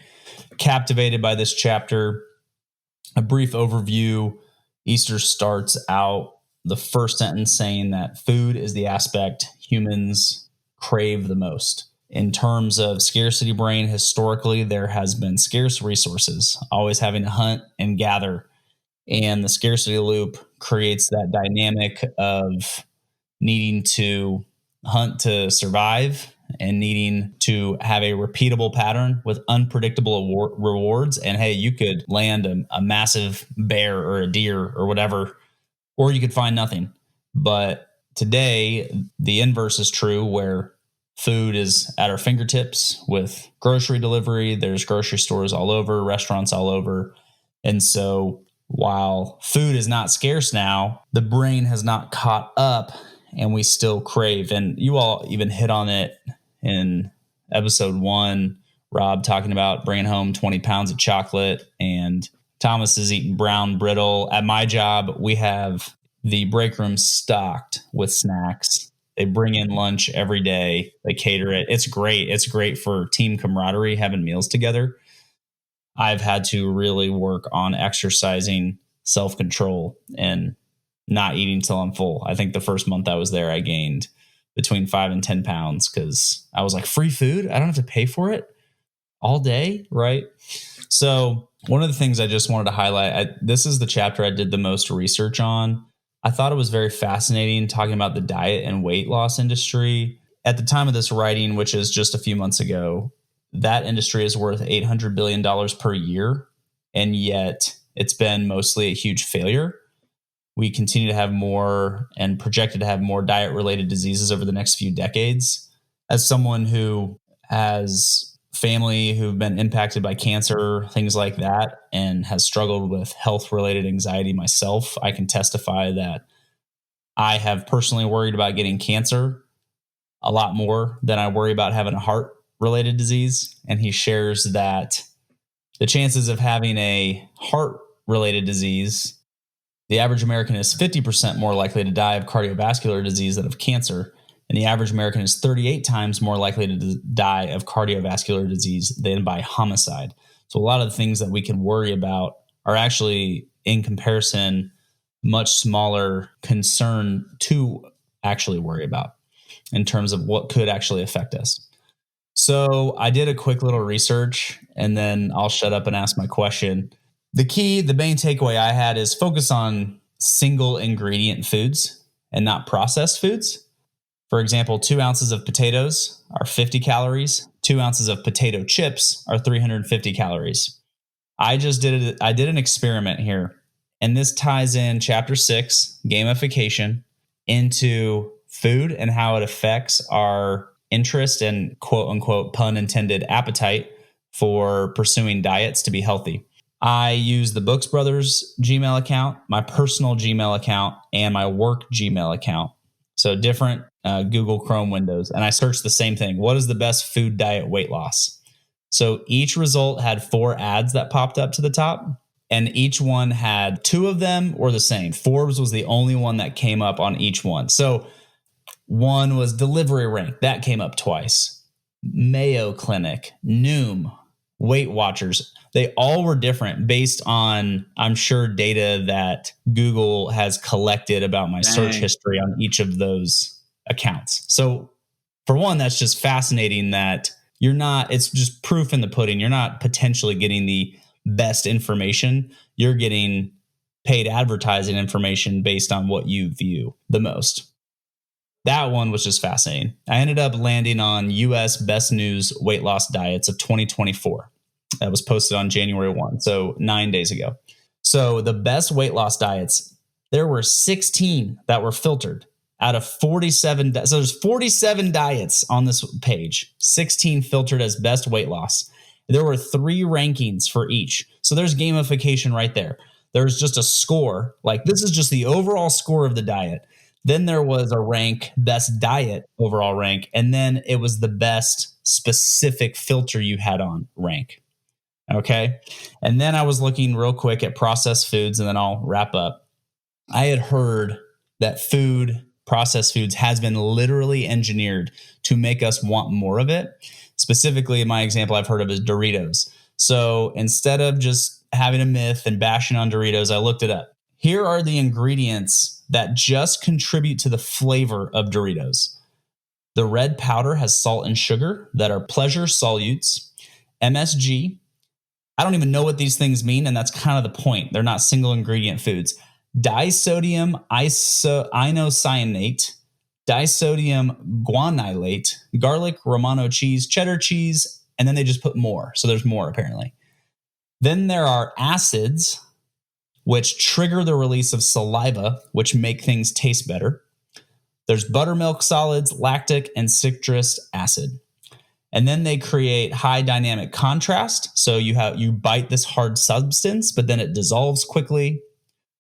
captivated by this chapter. A brief overview. Easter starts out the first sentence saying that food is the aspect humans crave the most. In terms of scarcity brain, historically, there has been scarce resources, always having to hunt and gather. And the scarcity loop creates that dynamic of needing to hunt to survive and needing to have a repeatable pattern with unpredictable rewards. And hey, you could land a massive bear or a deer or whatever, or you could find nothing. But today, the inverse is true, where food is at our fingertips with grocery delivery. There's grocery stores all over, restaurants all over. And so while food is not scarce now, the brain has not caught up and we still crave. And you all even hit on it in episode 1, Rob talking about bringing home 20 pounds of chocolate, and Thomas is eating brown brittle. At my job, we have the break room stocked with snacks. They bring in lunch every day. They cater it. It's great. It's great for team camaraderie, having meals together. I've had to really work on exercising self-control and not eating till I'm full. I think the first month I was there, I gained between 5 and 10 pounds because I was like, free food? I don't have to pay for it all day, right? So one of the things I just wanted to highlight, this is the chapter I did the most research on. I thought it was very fascinating talking about the diet and weight loss industry. At the time of this writing, which is just a few months ago, that industry is worth $800 billion per year, and yet it's been mostly a huge failure. We continue to have more and projected to have more diet-related diseases over the next few decades. As someone who has family who've been impacted by cancer, things like that, and has struggled with health-related anxiety myself, I can testify that I have personally worried about getting cancer a lot more than I worry about having a heart-related disease. And he shares that the chances of having a heart-related disease, the average American is 50% more likely to die of cardiovascular disease than of cancer. And the average American is 38 times more likely to die of cardiovascular disease than by homicide. So a lot of the things that we can worry about are actually, in comparison, much smaller concern to actually worry about in terms of what could actually affect us. So I did a quick little research, and then I'll shut up and ask my question. The main takeaway I had is focus on single ingredient foods and not processed foods. For example, 2 ounces of potatoes are 50 calories. 2 ounces of potato chips are 350 calories. I did an experiment here, and this ties in chapter 6, gamification, into food and how it affects our interest and quote unquote pun intended appetite for pursuing diets to be healthy. I use the Books Brothers Gmail account, my personal Gmail account, and my work Gmail account. So different Google Chrome windows. And I searched the same thing. What is the best food diet weight loss? So each result had 4 ads that popped up to the top. And each one had 2 of them were the same. Forbes was the only one that came up on each one. So one was Delivery Rank. That came up twice. Mayo Clinic, Noom, Weight Watchers. They all were different based on, I'm sure, data that Google has collected about my search history on each of those accounts. So for one, that's just fascinating that it's just proof in the pudding. You're not potentially getting the best information. You're getting paid advertising information based on what you view the most. That one was just fascinating. I ended up landing on US Best News Weight Loss Diets of 2024. That was posted on January 1, so 9 days ago. So the best weight loss diets, there were 16 that were filtered out of 47. So there's 47 diets on this page, 16 filtered as best weight loss. There were 3 rankings for each. So there's gamification right there. There's just a score. Like, this is just the overall score of the diet. Then there was a rank, best diet overall rank. And then it was the best specific filter you had on rank. Okay. And then I was looking real quick at processed foods, and then I'll wrap up. I had heard that processed foods has been literally engineered to make us want more of it. Specifically, my example I've heard of is Doritos. So instead of just having a myth and bashing on Doritos, I looked it up. Here are the ingredients that just contribute to the flavor of Doritos. The red powder has salt and sugar that are pleasure solutes, MSG. I don't even know what these things mean, and that's kind of the point. They're not single ingredient foods. Disodium isocyanate, disodium guanylate, garlic, Romano cheese, cheddar cheese, and then they just put more. So there's more apparently. Then there are acids, which trigger the release of saliva, which make things taste better. There's buttermilk solids, lactic, and citrus acid. And then they create high dynamic contrast. So you bite this hard substance, but then it dissolves quickly.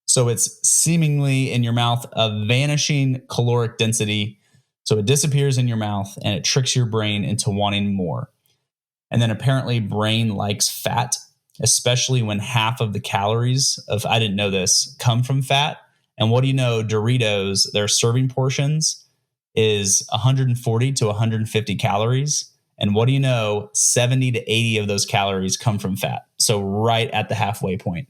So it's seemingly in your mouth a vanishing caloric density. So it disappears in your mouth and it tricks your brain into wanting more. And then apparently brain likes fat, especially when half of the calories of, I didn't know this, come from fat. And what do you know? Doritos, their serving portions is 140 to 150 calories. And what do you know? 70 to 80 of those calories come from fat. So right at the halfway point.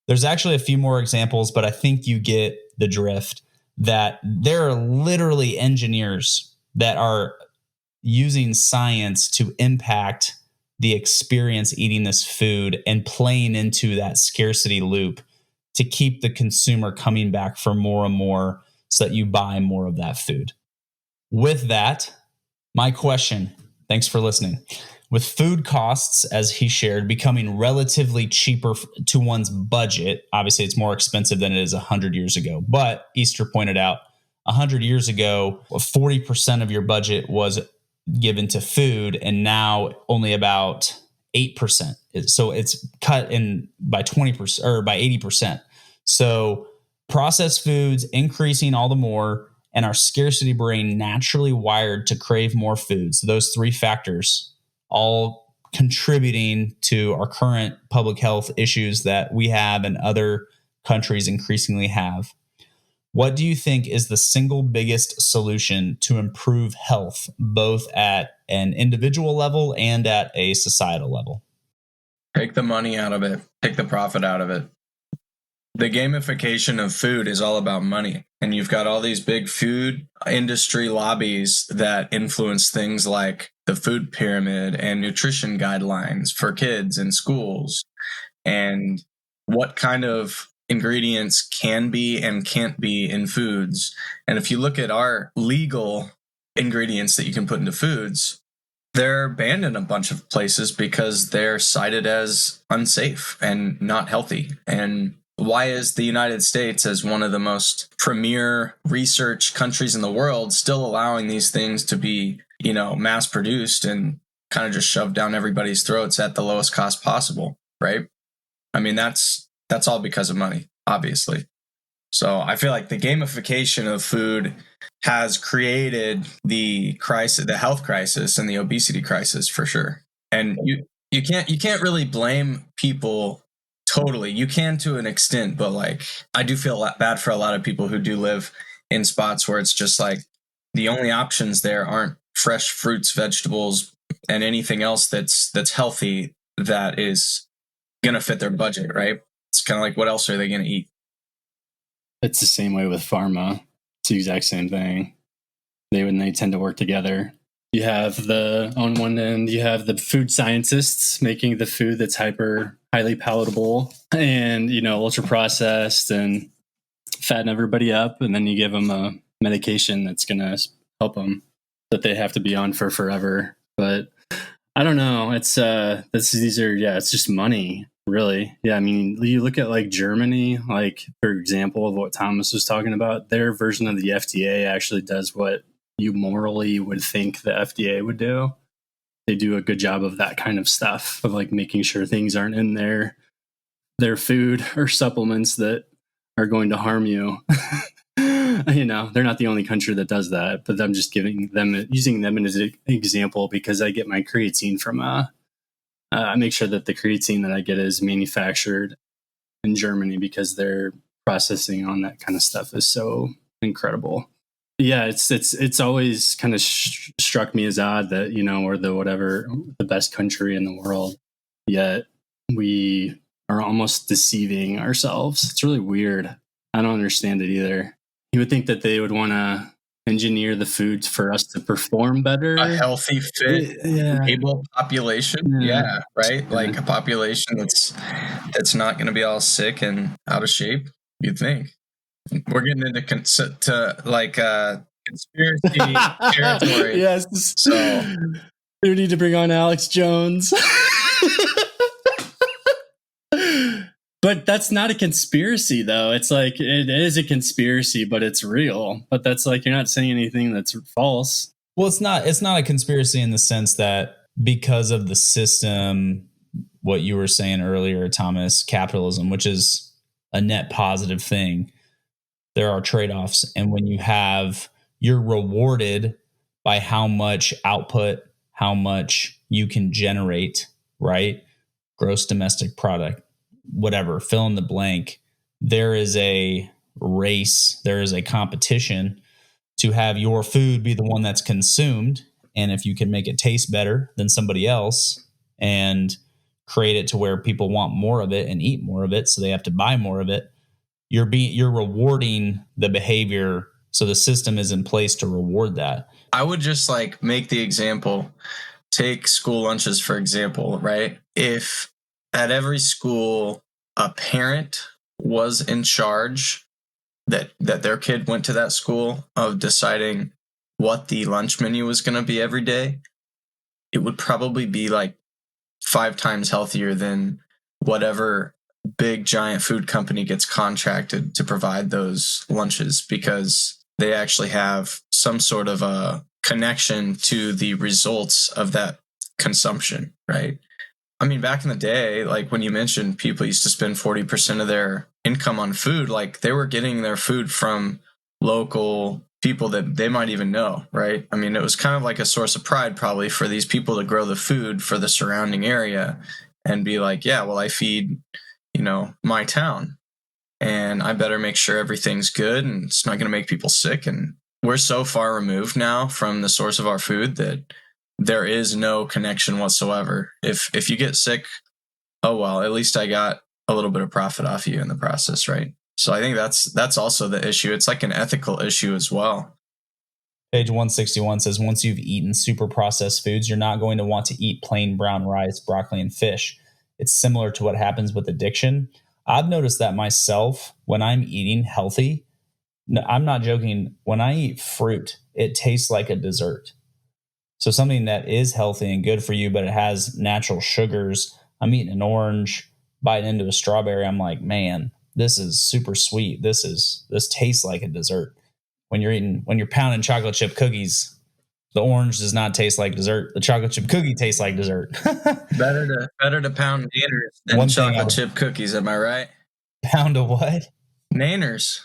There's actually a few more examples, but I think you get the drift that there are literally engineers that are using science to impact the experience eating this food and playing into that scarcity loop to keep the consumer coming back for more and more so that you buy more of that food. With that, my question, thanks for listening. With food costs, as he shared, becoming relatively cheaper to one's budget, obviously it's more expensive than it is 100 years ago. But Easter pointed out 100 years ago, 40% of your budget was given to food, and now only about 8%. So it's cut in by 20% or by 80%. So processed foods increasing all the more, and our scarcity brain naturally wired to crave more food. So those three factors all contributing to our current public health issues that we have and other countries increasingly have. What do you think is the single biggest solution to improve health, both at an individual level and at a societal level? Take the money out of it. Take the profit out of it. The gamification of food is all about money. And you've got all these big food industry lobbies that influence things like the food pyramid and nutrition guidelines for kids in schools, and what kind of ingredients can be and can't be in foods. And if you look at our legal ingredients that you can put into foods, they're banned in a bunch of places because they're cited as unsafe and not healthy. And why is the United States, as one of the most premier research countries in the world, still allowing these things to be, mass produced and kind of just shoved down everybody's throats at the lowest cost possible, right? I mean, that's all because of money, obviously. So I feel like the gamification of food has created the crisis, the health crisis and the obesity crisis for sure. And you can't really blame people totally. You can to an extent, but like I do feel bad for a lot of people who do live in spots where it's just like the only options there aren't fresh fruits, vegetables, and anything else that's healthy that is going to fit their budget, right? It's kind of like, what else are they going to eat? It's the same way with pharma. It's the exact same thing. They tend to work together. You have on one end, you have the food scientists making the food that's highly palatable and, ultra processed and fatten everybody up. And then you give them a medication that's going to help them that they have to be on for forever. But I don't know. It's it's just money, really. Yeah. I mean, you look at like Germany, like for example of what Thomas was talking about, their version of the FDA actually does what you morally would think the FDA would do. They do a good job of that kind of stuff, of like making sure things aren't in their food or supplements that are going to harm you. They're not the only country that does that, but I'm just using them as an example because I get my creatine from I make sure that the creatine that I get is manufactured in Germany because their processing on that kind of stuff is so incredible. Yeah, it's always kind of struck me as odd that, we're the best country in the world, yet we are almost deceiving ourselves. It's really weird. I don't understand it either. You would think that they would want to engineer the foods for us to perform better. A healthy, fit, able population. Yeah, right? Like a population that's not going to be all sick and out of shape, you'd think. We're getting into conspiracy territory. Yes. So we need to bring on Alex Jones. But that's not a conspiracy, though. It's like, it is a conspiracy, but it's real. But that's like, you're not saying anything that's false. Well, it's not a conspiracy in the sense that because of the system, what you were saying earlier, Thomas, capitalism, which is a net positive thing, there are trade-offs. And when you're rewarded by how much output, how much you can generate, right? Gross domestic product, whatever, fill in the blank. There is a race, there is a competition to have your food be the one that's consumed. And if you can make it taste better than somebody else and create it to where people want more of it and eat more of it, so they have to buy more of it, you're rewarding the behavior. So the system is in place to reward that. I would just like make the example, take school lunches, for example, right? If at every school, a parent was in charge that their kid went to that school of deciding what the lunch menu was going to be every day, it would probably be like 5 times healthier than whatever big giant food company gets contracted to provide those lunches, because they actually have some sort of a connection to the results of that consumption, right? I mean, back in the day, like when you mentioned people used to spend 40% of their income on food, like they were getting their food from local people that they might even know, right? I mean, it was kind of like a source of pride probably for these people to grow the food for the surrounding area and be like, yeah, well, I feed, my town, and I better make sure everything's good and it's not going to make people sick. And we're so far removed now from the source of our food that there is no connection whatsoever. If you get sick, oh well, at least I got a little bit of profit off you in the process, right? So I think that's also the issue. It's like an ethical issue as well. Page 161 says, once you've eaten super processed foods, you're not going to want to eat plain brown rice, broccoli, and fish. It's similar to what happens with addiction. I've noticed that myself when I'm eating healthy. No, I'm not joking. When I eat fruit, it tastes like a dessert. So something that is healthy and good for you, but it has natural sugars. I'm eating an orange, biting into a strawberry. I'm like, man, this is super sweet. This tastes like a dessert. When you're pounding chocolate chip cookies, the orange does not taste like dessert. The chocolate chip cookie tastes like dessert. Better to pound naners than chocolate chip cookies. Am I right? Pound of what? Naners.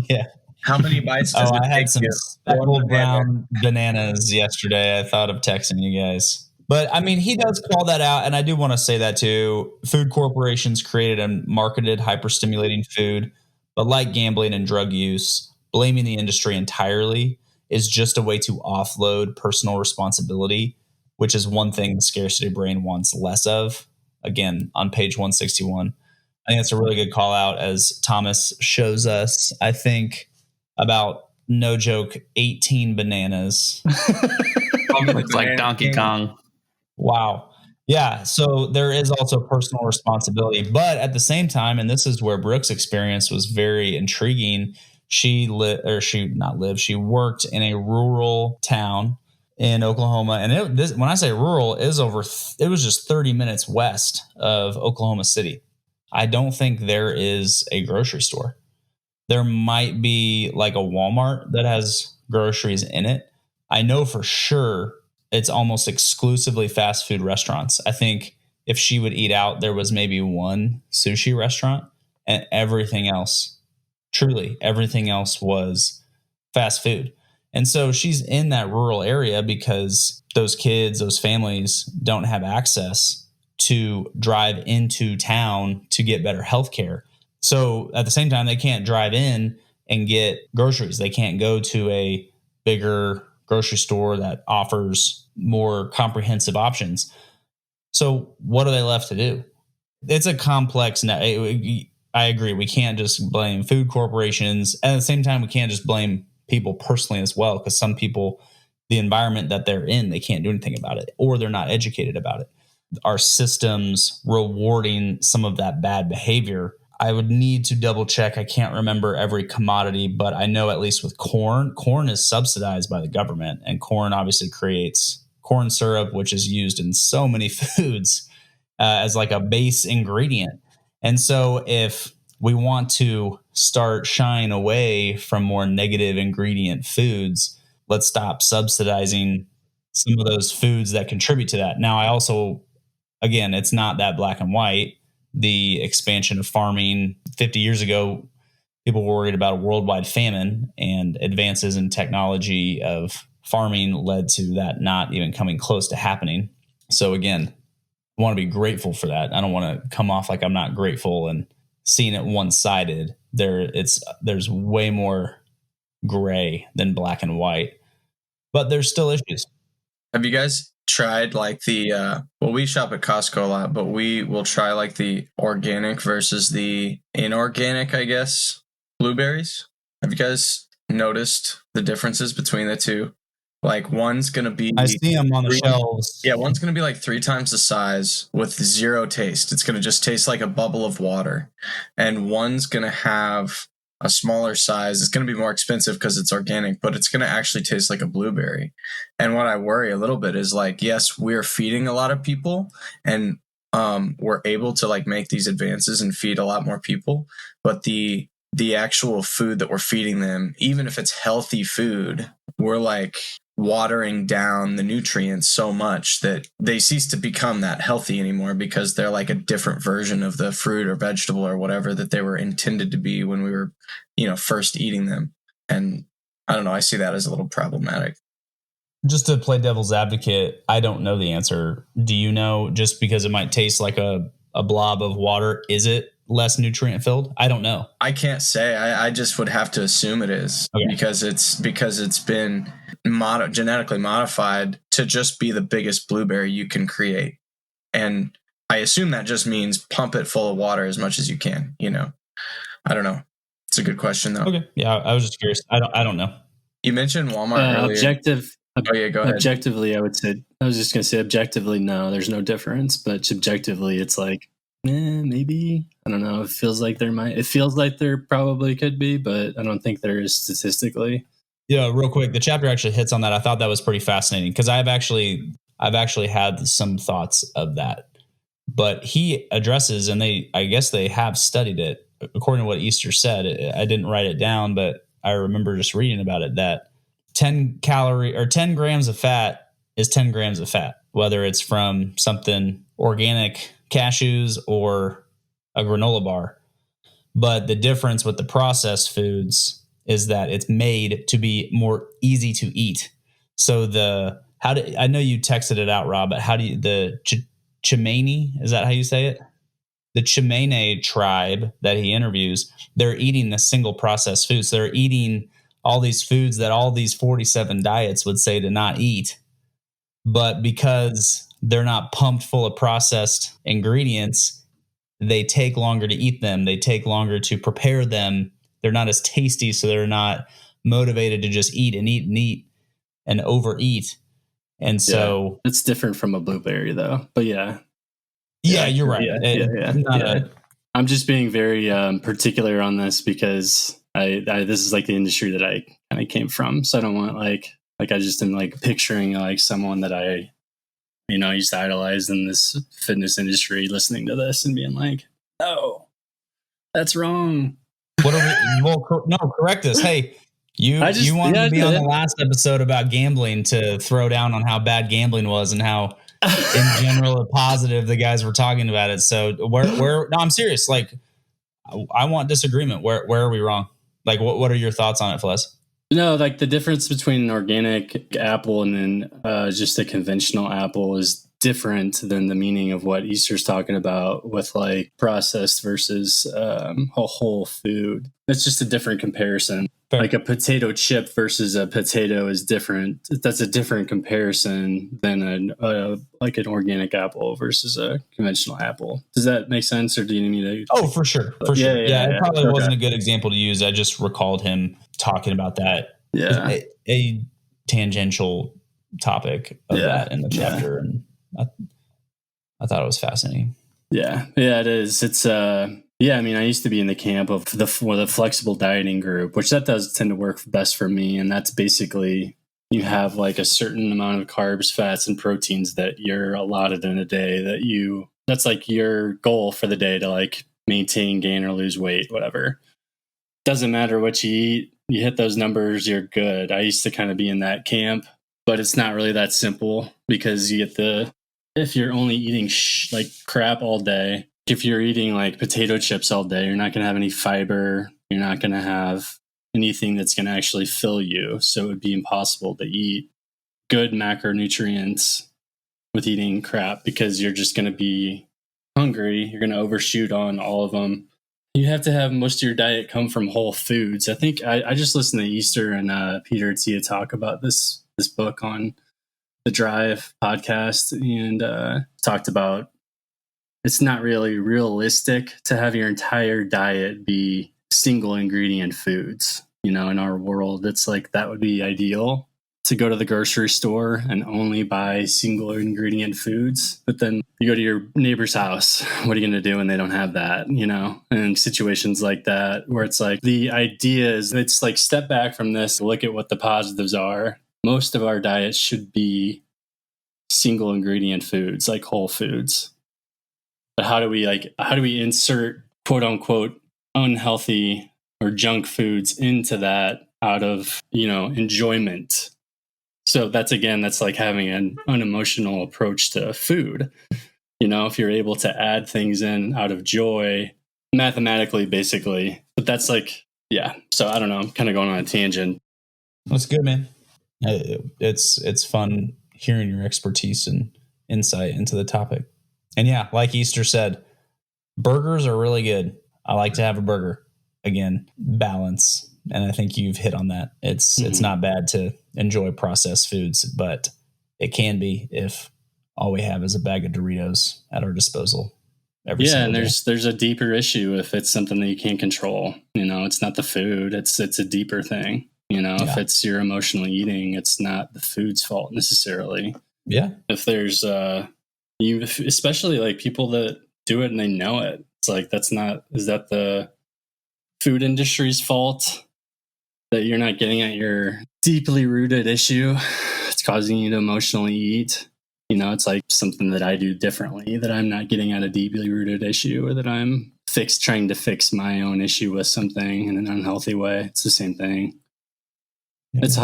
Yeah. How many bites does it take? I had some speckled brown bananas yesterday. I thought of texting you guys. But I mean, he does call that out. And I do want to say that too. Food corporations created and marketed hyper-stimulating food. But like gambling and drug use, blaming the industry entirely is just a way to offload personal responsibility, which is one thing the scarcity brain wants less of. Again, on page 161. I think that's a really good call out, as Thomas shows us, I think, about, no joke, 18 bananas. It's like Donkey Kong. Wow. Yeah. So there is also personal responsibility. But at the same time, and this is where Brooke's experience was very intriguing, she worked in a rural town in Oklahoma. And when I say rural, it was just 30 minutes west of Oklahoma City. I don't think there is a grocery store. There might be like a Walmart that has groceries in it. I know for sure it's almost exclusively fast food restaurants. I think if she would eat out, there was maybe one sushi restaurant, and everything else, truly everything else, was fast food. And so she's in that rural area because those kids, those families don't have access to drive into town to get better health care. So at the same time, they can't drive in and get groceries. They can't go to a bigger grocery store that offers more comprehensive options. So what are they left to do? It's a complex net. I agree. We can't just blame food corporations. At the same time, we can't just blame people personally as well, because some people, the environment that they're in, they can't do anything about it, or they're not educated about it. Our systems rewarding some of that bad behavior. I would need to double check. I can't remember every commodity, but I know at least with corn is subsidized by the government, and corn obviously creates corn syrup, which is used in so many foods as like a base ingredient. And so if we want to start shying away from more negative ingredient foods, let's stop subsidizing some of those foods that contribute to that. Now, I also, again, it's not that black and white. The expansion of farming 50 years ago, people were worried about a worldwide famine, and advances in technology of farming led to that not even coming close to happening. So again, I want to be grateful for that. I don't want to come off like I'm not grateful and seeing it one-sided. There's way more gray than black and white, but there's still issues. Have you guys tried like the we shop at Costco a lot, but we will try like the organic versus the inorganic, I guess, blueberries? Have you guys noticed the differences between the two? Like one's going to be... I see them on the shelves. Yeah, one's going to be like 3 times the size with zero taste. It's going to just taste like a bubble of water. And one's going to have a smaller size. It's going to be more expensive because it's organic, but it's going to actually taste like a blueberry. And what I worry a little bit is like, yes, we're feeding a lot of people and we're able to like make these advances and feed a lot more people. But the actual food that we're feeding them, even if it's healthy food, we're like watering down the nutrients so much that they cease to become that healthy anymore because they're like a different version of the fruit or vegetable or whatever that they were intended to be when we were, first eating them. And I don't know, I see that as a little problematic. Just to play devil's advocate, I don't know the answer. Do you know? Just because it might taste like a blob of water, is it less nutrient filled? I don't know. I can't say. I just would have to assume it is. Okay. because it's been genetically modified to just be the biggest blueberry you can create. And I assume that just means pump it full of water as much as you can, I don't know. It's a good question though. Okay. Yeah, I was just curious. I don't know. You mentioned Walmart earlier. Go ahead. Objectively, I was just going to say objectively, no, there's no difference. But subjectively, it's like, maybe. I don't know. It feels like there probably could be, but I don't think there is statistically. Yeah, real quick, the chapter actually hits on that. I thought that was pretty fascinating because I've actually had some thoughts of that. But he addresses, and I guess they have studied it. According to what Easter said, I didn't write it down, but I remember just reading about it, that 10 grams of fat is 10 grams of fat, whether it's from something organic, cashews, or a granola bar. But the difference with the processed foods is that it's made to be more easy to eat. So I know you texted it out, Rob, but how do you, the Chimene, is that how you say it? The Chimene tribe that he interviews, they're eating the single processed foods. So they're eating all these foods that all these 47 diets would say to not eat. But because they're not pumped full of processed ingredients, they take longer to eat them. They take longer to prepare them. They're not as tasty, so they're not motivated to just eat and eat and eat and overeat. And so it's different from a blueberry, though. But yeah, you're right. I'm just being very particular on this because this is like the industry that I kind of came from, so I don't want like I just am like picturing like someone that I used to idolize in this fitness industry listening to this and being like, "Oh, that's wrong." What are we? Well, no, correct us. Hey, you wanted to be on the last episode about gambling to throw down on how bad gambling was and how, in general, positive the guys were talking about it. So where? No, I'm serious. Like, I want disagreement. Where are we wrong? Like, what are your thoughts on it, Fles? No, like the difference between an organic apple and then just a conventional apple is different than the meaning of what Easter's talking about with like processed versus a whole food. It's just a different comparison. Fair. Like a potato chip versus a potato is different. That's a different comparison than an organic apple versus a conventional apple. Does that make sense, or do you need to? Oh, for sure, for sure. Yeah, it probably wasn't a good example to use. I just recalled him talking about that. Yeah, a tangential topic of that in the chapter, and I thought it was fascinating. Yeah, it is. It's I mean, I used to be in the camp of the flexible dieting group, which that does tend to work best for me. And that's basically you have like a certain amount of carbs, fats, and proteins that you're allotted in a day that's like your goal for the day to like maintain, gain, or lose weight, whatever. Doesn't matter what you eat, you hit those numbers, you're good. I used to kind of be in that camp, but it's not really that simple because you get if you're only eating like crap all day, if you're eating like potato chips all day, you're not going to have any fiber. You're not going to have anything that's going to actually fill you. So it would be impossible to eat good macronutrients with eating crap because you're just going to be hungry. You're going to overshoot on all of them. You have to have most of your diet come from whole foods. I think I just listened to Easter and Peter Tia talk about this book on the Drive podcast and talked about it's not really realistic to have your entire diet be single ingredient foods. In our world, it's like that would be ideal to go to the grocery store and only buy single ingredient foods. But then you go to your neighbor's house, what are you going to do when they don't have that, and situations like that, where it's like the idea is it's like step back from this, look at what the positives are. Most of our diet should be single ingredient foods, like whole foods. But how do we insert quote unquote unhealthy or junk foods into that out of, enjoyment? So that's like having an unemotional approach to food. If you're able to add things in out of joy, mathematically, basically. But that's like, yeah. So I don't know. I'm kind of going on a tangent. That's good, man. It's fun hearing your expertise and insight into the topic. And yeah, like Easter said, burgers are really good. I like to have a burger. Again, balance. And I think you've hit on that. It's not bad to enjoy processed foods, but it can be if all we have is a bag of Doritos at our disposal. And there's a deeper issue if it's something that you can't control. It's not the food. It's a deeper thing. If it's your emotional eating, it's not the food's fault necessarily. Yeah. If there's especially like people that do it and they know it, it's like is that the food industry's fault that you're not getting at your deeply rooted issue? It's causing you to emotionally eat. It's like something that I do differently, that I'm not getting at a deeply rooted issue, or that I'm trying to fix my own issue with something in an unhealthy way. It's the same thing. Yeah. It's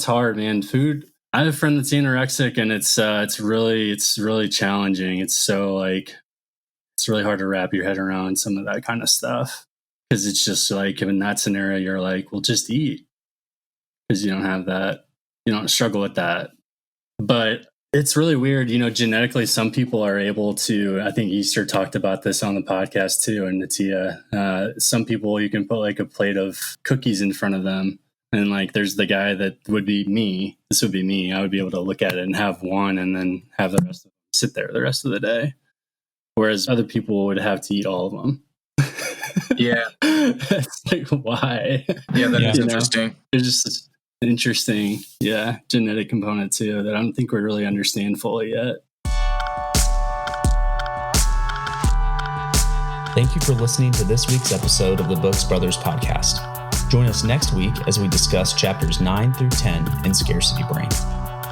hard, man. Food. I have a friend that's anorexic, and it's really challenging. It's so like, it's really hard to wrap your head around some of that kind of stuff. Because it's just like, in that scenario, you're like, well, just eat. Because you don't have that. You don't struggle with that. But it's really weird. Genetically, some people are able to, I think Easter talked about this on the podcast too, and Natia. Some people, you can put like a plate of cookies in front of them. And like, there's the guy that would be me. This would be me. I would be able to look at it and have one and then have the rest of them sit there the rest of the day. Whereas other people would have to eat all of them. Yeah. It's like, why? Yeah, that's interesting. There's just an interesting, genetic component too that I don't think we really understand fully yet. Thank you for listening to this week's episode of the Books Brothers podcast. Join us next week as we discuss chapters 9 through 10 in Scarcity Brain.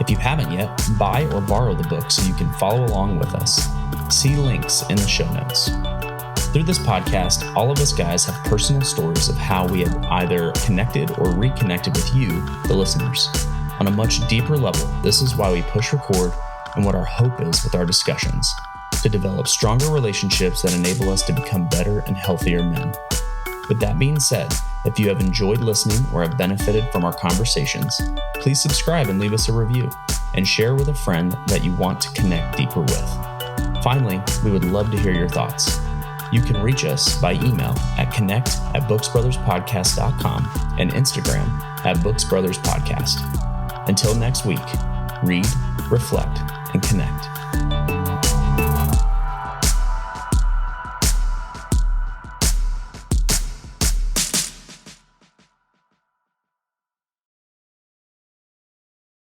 If you haven't yet, buy or borrow the book so you can follow along with us. See links in the show notes. Through this podcast, all of us guys have personal stories of how we have either connected or reconnected with you, the listeners. On a much deeper level, this is why we push record and what our hope is with our discussions, to develop stronger relationships that enable us to become better and healthier men. With that being said, if you have enjoyed listening or have benefited from our conversations, please subscribe and leave us a review, and share with a friend that you want to connect deeper with. Finally, we would love to hear your thoughts. You can reach us by email at connect@booksbrotherspodcast.com and Instagram @booksbrotherspodcast. Until next week, read, reflect, and connect.